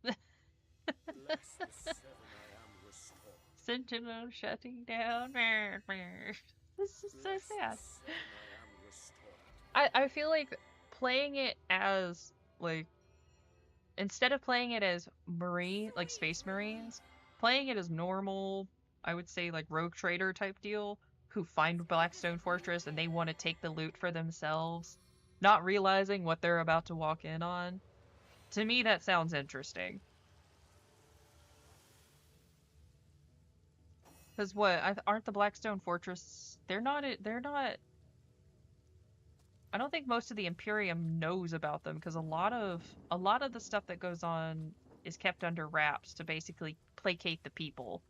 C: Bless the seven I am restored.
A: Sentinel shutting down. This is so sad.
C: Seven I am restored.
A: I feel like playing it as, like, instead of playing it as Marine, like Space Marines, playing it as normal, I would say, like, Rogue Trader type deal, who find Blackstone Fortress and they want to take the loot for themselves, not realizing what they're about to walk in on. To me, that sounds interesting. Because what, aren't the Blackstone Fortress, they're not, I don't think most of the Imperium knows about them, because a lot of the stuff that goes on is kept under wraps to basically placate the people.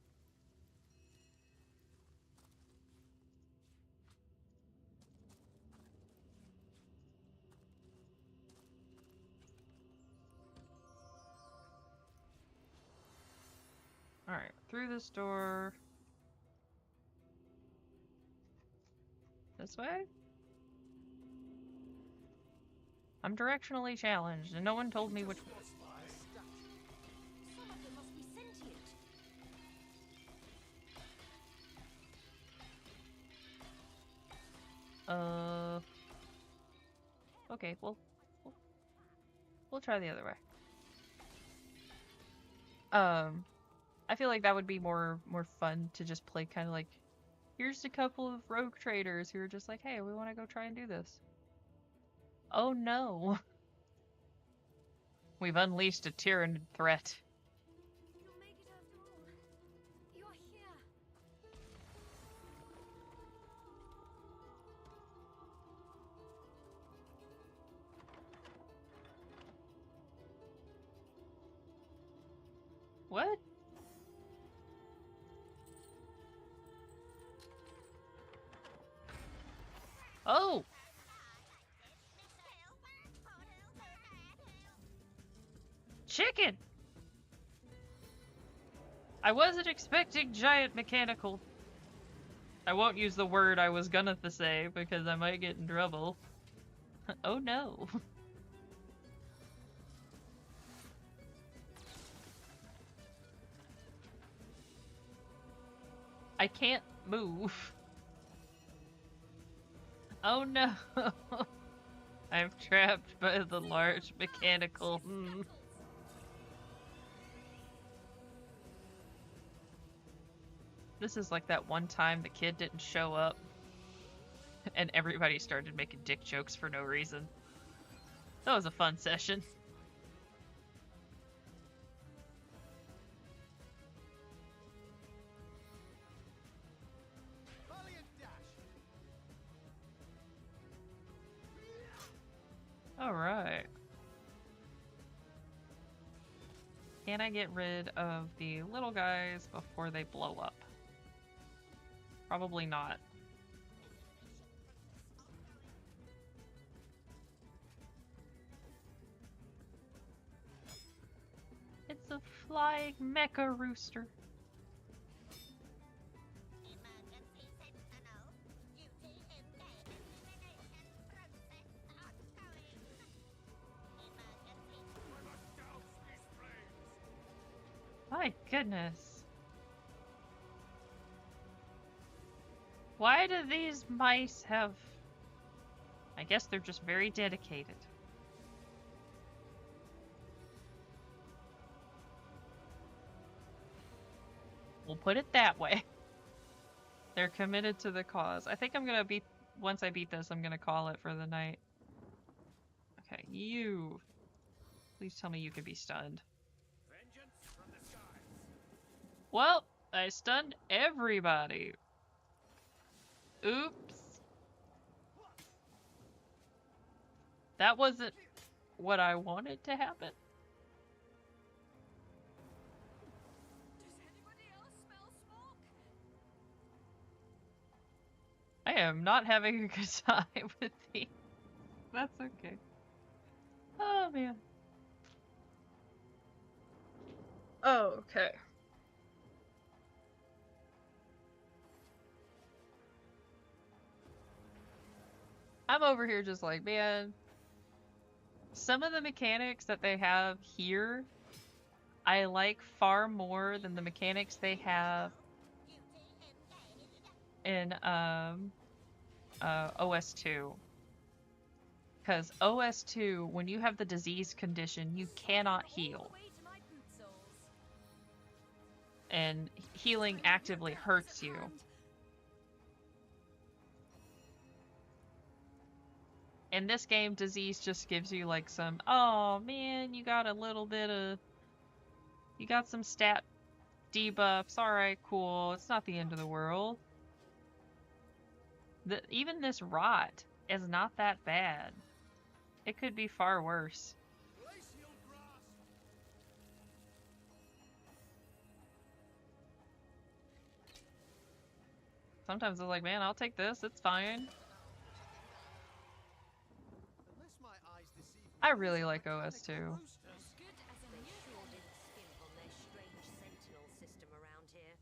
A: Alright, through this door. This way? I'm directionally challenged, and no one told me which way.
B: Some of them must be sentient.
A: Okay, we'll try the other way. I feel like that would be more fun to just play kind of like, here's a couple of rogue traders who are just like, hey, we want to go try and do this. Oh no. We've unleashed a Tyranid threat.
B: You'll make it after all. You're here.
A: What? Oh! Chicken! I wasn't expecting giant mechanical. I won't use the word I was gonna say because I might get in trouble. Oh no. I can't move. Oh no. I'm trapped by the large mechanical. This is like that one time the kid didn't show up and everybody started making dick jokes for no reason. That was a fun session. Alright. Can I get rid of the little guys before they blow up? Probably not. It's a flying mecha rooster.
B: Emergency signal. Duty engaged. Elimination process ongoing. Emergency.
A: My goodness. Why do these mice have... I guess they're just very dedicated. We'll put it that way. They're committed to the cause. I think I'm gonna beat... Once I beat this, I'm gonna call it for the night. Okay, you... Please tell me you can be stunned.
C: Vengeance from the skies.
A: Well, I stunned everybody. Oops. That wasn't what I wanted to happen.
B: Does anybody else smell smoke?
A: I am not having a good time with these. That's okay. Oh, man. Oh, okay. I'm over here just like, man, some of the mechanics that they have here, I like far more than the mechanics they have in OS2. Because OS2, when you have the disease condition, you cannot heal. And healing actively hurts you. In this game, disease just gives you like some, oh man, you got a little bit of, you got some stat debuffs, alright, cool, it's not the end of the world. Even this rot is not that bad. It could be far worse.
C: Glacial grasp.
A: Sometimes I'm like, man, I'll take this, it's fine.
C: Unless my eyes deceive me,
A: I really like
C: these are
A: OS2.
C: mechanical roosters.
D: Good as a sure didn't skimp on their strange sentinel system around here.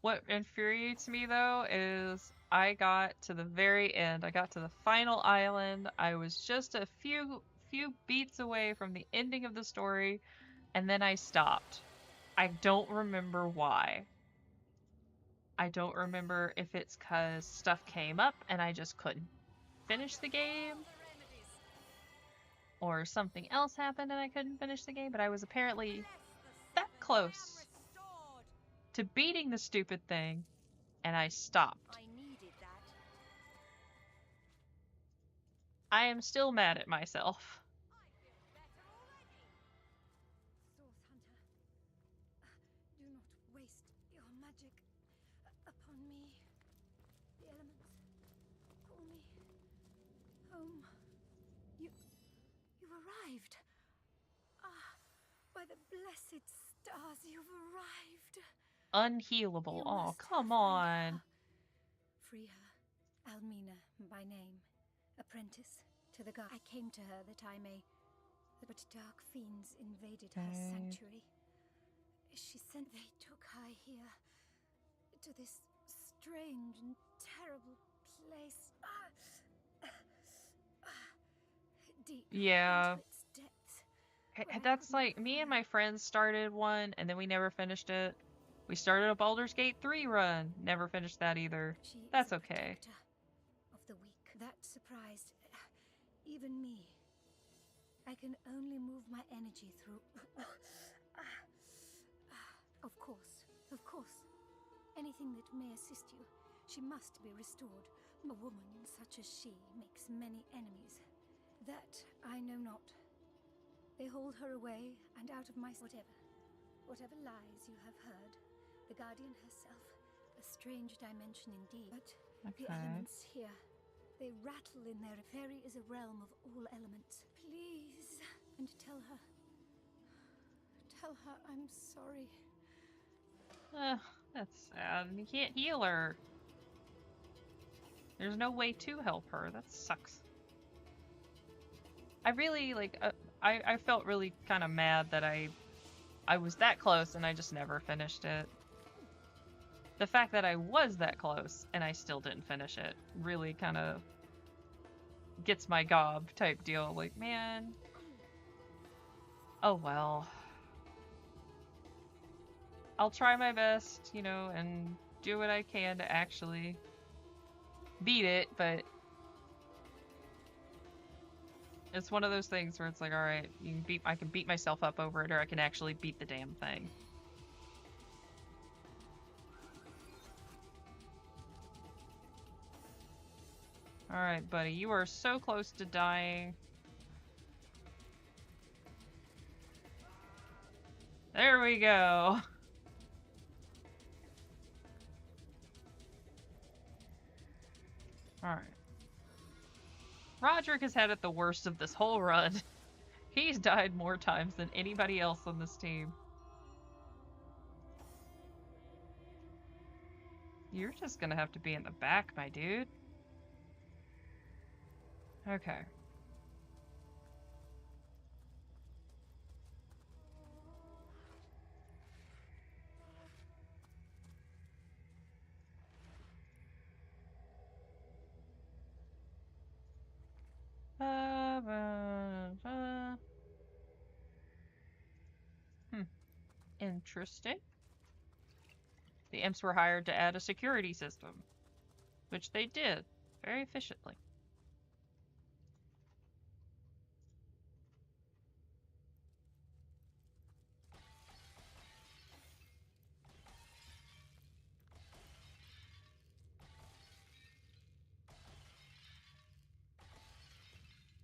A: What infuriates me though is I got to the very end. I got to the final island. I was just a few beats away from the ending of the story, and then I stopped. I don't remember why. I don't remember if it's because stuff came up and I just couldn't finish the game, or something else happened and I couldn't finish the game, but I was apparently that close to beating the stupid thing, and I stopped.
D: I needed that.
A: I am still mad at myself.
B: Source Hunter, do not waste your magic upon me. The elements call me home. You arrived. Ah, by the blessed stars, you've arrived.
A: Unhealable.
B: You
A: Oh,
B: must
A: come
B: find
A: on.
B: her. Free her. Almina, by name. Apprentice to the guard. I came to her that I may... But dark fiends invaded her
A: Okay.
B: sanctuary. She sent... They took her here. To this strange and terrible place. Deep
A: Yeah.
B: into its depths. where I
A: That's
B: could
A: like,
B: never
A: me and
B: find-
A: my friends started one, and then we never finished it. We started a Baldur's Gate 3 run. Never finished that either.
B: She is
A: That's
B: a
A: okay.
B: protector of the weak. That surprised even me. I can only move my energy through. Of course. Anything that may assist you. She must be restored. A woman such as she makes many enemies. That I know not. They hold her away and out of my whatever lies you have heard. The Guardian herself, a strange dimension indeed. But the
A: Okay.
B: elements here, They rattle in their fairy is a realm of all elements. Please. And tell her I'm sorry.
A: That's sad. And you can't heal her. There's no way to help her. That sucks. I really, like, I felt really kind of mad that I was that close and I just never finished it. The fact that I was that close and I still didn't finish it really kind of gets my gob type deal. Like, man. Oh well. I'll try my best, you know, and do what I can to actually beat it, but it's one of those things where it's like, alright, I can beat myself up over it, or I can actually beat the damn thing. Alright, buddy, you are so close to dying. There we go. Alright. Roderick has had it the worst of this whole run. He's died more times than anybody else on this team. You're just gonna have to be in the back, my dude. Okay. Interesting. The imps were hired to add a security system, which they did very efficiently.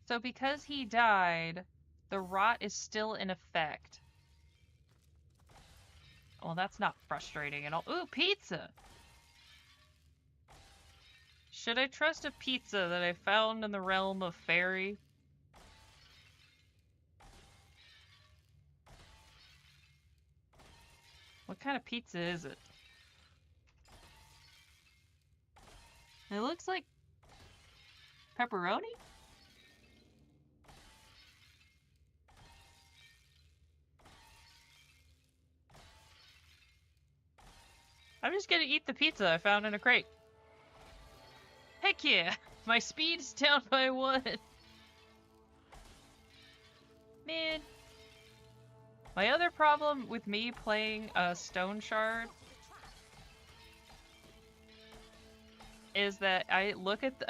A: So because he died, the rot is still in effect. Well, that's not frustrating at all. Ooh, pizza! Should I trust a pizza that I found in the realm of fairy? What kind of pizza is it? It looks like pepperoni? I'm just gonna eat the pizza I found in a crate. Heck yeah! My speed's down by 1. Man. My other problem with me playing a Stone Shard is that I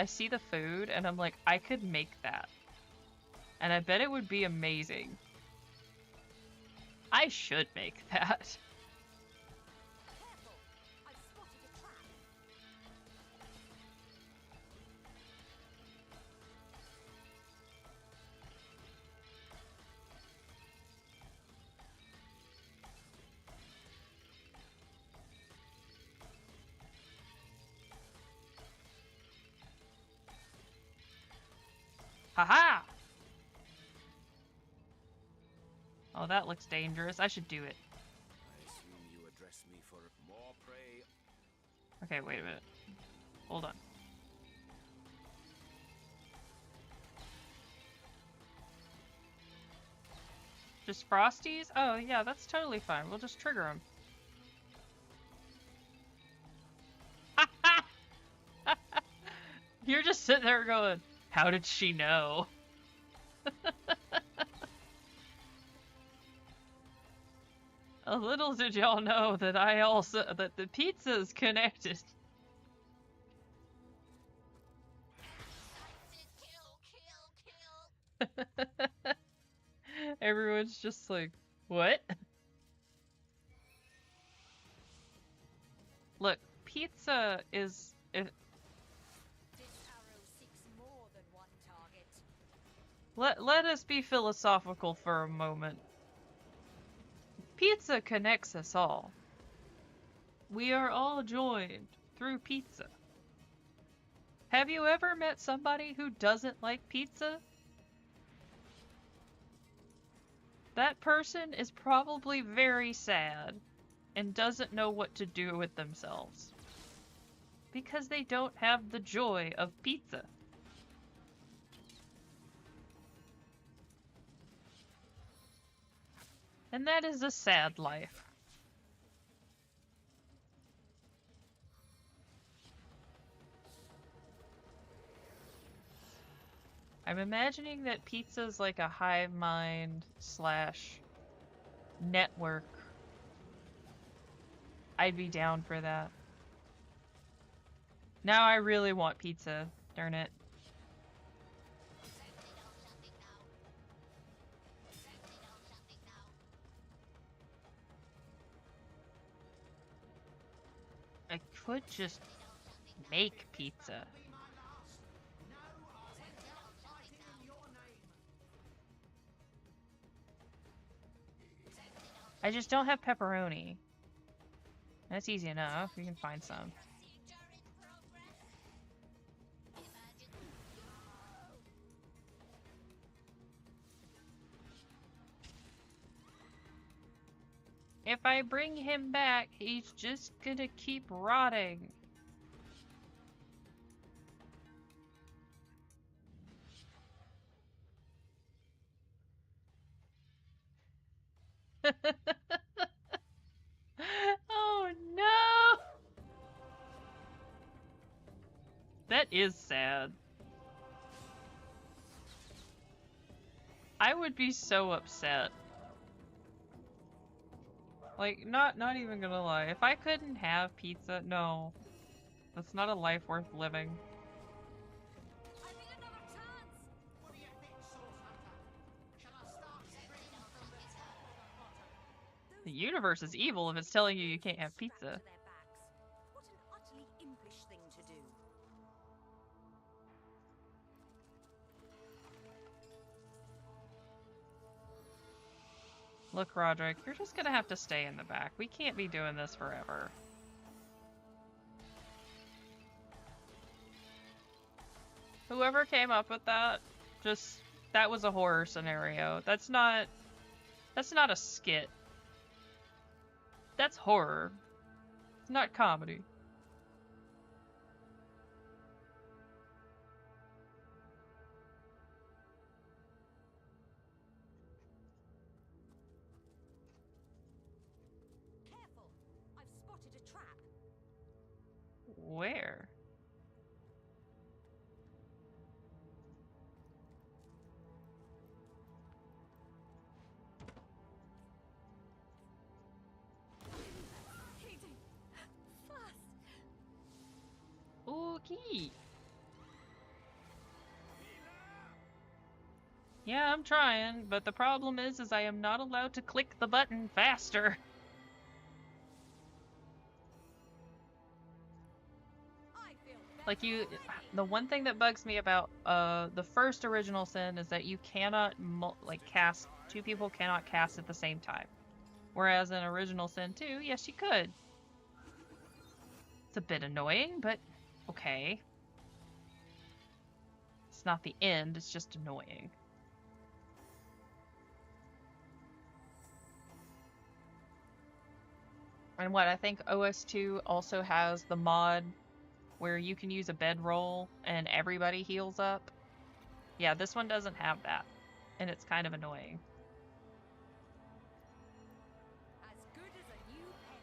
A: see the food and I'm like, I could make that. And I bet it would be amazing. I should make that. Haha! Oh, that looks dangerous. I should do it.
C: I assume you address me for more prey.
A: Okay, wait a minute. Hold on. Just Frosties? Oh, yeah, that's totally fine. We'll just trigger them. You're just sitting there going, how did she know? A little did y'all know that that the pizza's connected. Everyone's just like, what? Look, pizza is... Let us be philosophical for a moment. Pizza connects us all. We are all joined through pizza. Have you ever met somebody who doesn't like pizza? That person is probably very sad and doesn't know what to do with themselves. Because they don't have the joy of pizza. And that is a sad life. I'm imagining that pizza's like a hive mind / network. I'd be down for that. Now I really want pizza, darn it. I could just make pizza. I just don't have pepperoni. That's easy enough. We can find some. If I bring him back, he's just gonna keep rotting. Oh no! That is sad. I would be so upset. Like, not even gonna lie. If I couldn't have pizza, no. That's not a life worth living. The universe is evil if it's telling you you can't have pizza.
D: What an utterly impish thing to do.
A: Look, Roderick, you're just gonna have to stay in the back. We can't be doing this forever. Whoever came up with that, that was a horror scenario. That's not a skit. That's horror. It's not comedy.
D: Careful! I've spotted a trap.
A: Where?
B: Hayden, fast.
A: Okay. Yeah, I'm trying, but the problem is I am not allowed to click the button faster. Like the one thing that bugs me about the first original sin is that you cannot cast, two people cannot cast at the same time. Whereas in original sin 2, yes you could. It's a bit annoying, but okay. It's not the end, it's just annoying. And what, I think OS2 also has the mod where you can use a bedroll and everybody heals up. Yeah, this one doesn't have that, and it's kind of annoying.
D: As good as a new penny.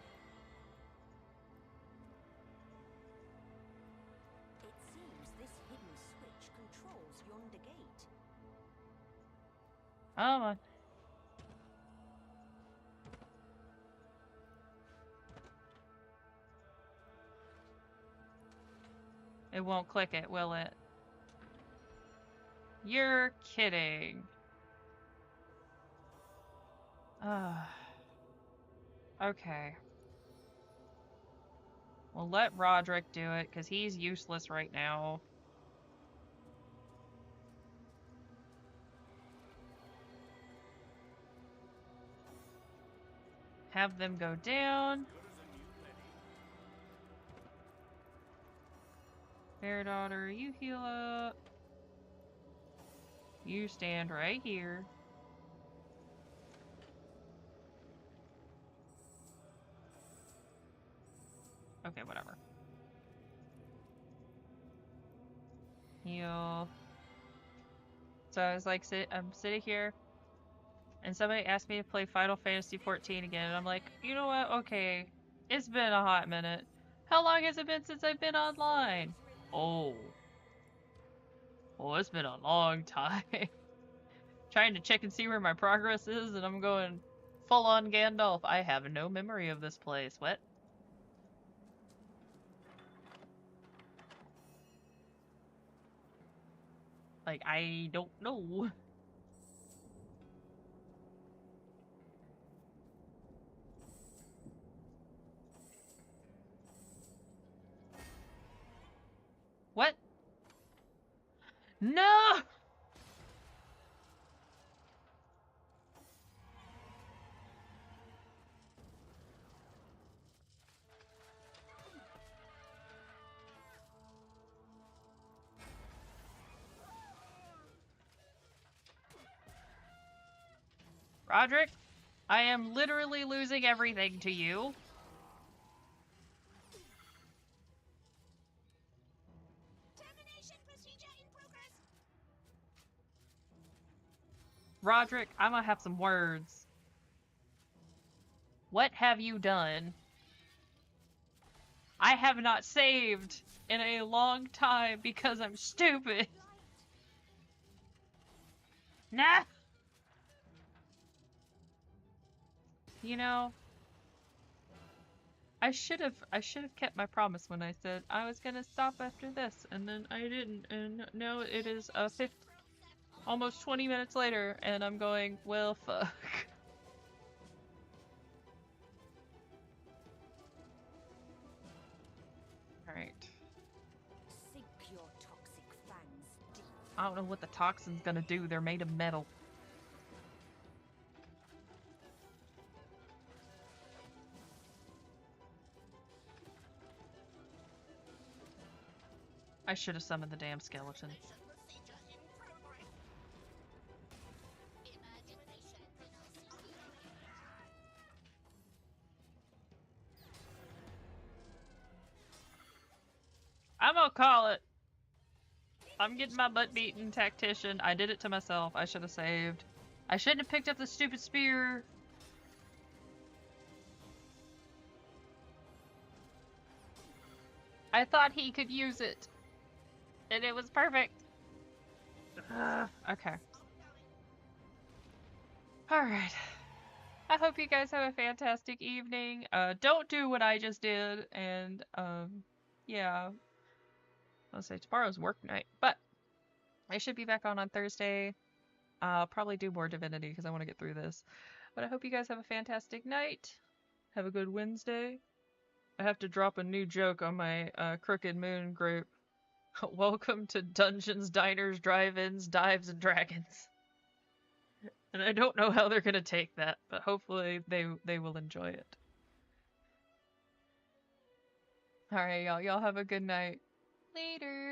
D: It seems this hidden switch controls yonder gate.
A: Oh my. It won't click it, will it? You're kidding. Okay. We'll let Roderick do it, because he's useless right now. Have them go down. Fair daughter, you heal up. You stand right here. Okay, whatever. Heal. So I was like, I'm sitting here, and somebody asked me to play Final Fantasy XIV again, and I'm like, you know what? Okay, it's been a hot minute. How long has it been since I've been online? Oh, it's been a long time. Trying to check and see where my progress is, and I'm going full on Gandalf. I have no memory of this place. What? Like, I don't know. What? No! Roderick, I am literally losing everything to you.
B: Termination procedure in progress.
A: Roderick, I'm gonna have some words. What have you done? I have not saved in a long time because I'm stupid. Nah! You know, I should have kept my promise when I said I was gonna stop after this, and then I didn't, and now it is almost 20 minutes later, and I'm going, well, fuck. Alright.
B: Sink your toxic fangs deep.
A: I don't know what the toxin's gonna do, they're made of metal. I should have summoned the damn skeleton. I'm gonna call it. I'm getting my butt beaten, tactician. I did it to myself. I should have saved. I shouldn't have picked up the stupid spear. I thought he could use it. And it was perfect. Okay. Alright. I hope you guys have a fantastic evening. Don't do what I just did, and, yeah. I'll say tomorrow's work night, but I should be back on Thursday. I'll probably do more Divinity because I want to get through this. But I hope you guys have a fantastic night. Have a good Wednesday. I have to drop a new joke on my Crooked Moon group. Welcome to Dungeons, Diners, Drive-Ins, Dives, and Dragons. And I don't know how they're gonna take that, but hopefully they will enjoy it. Alright, y'all. Y'all have a good night. Later.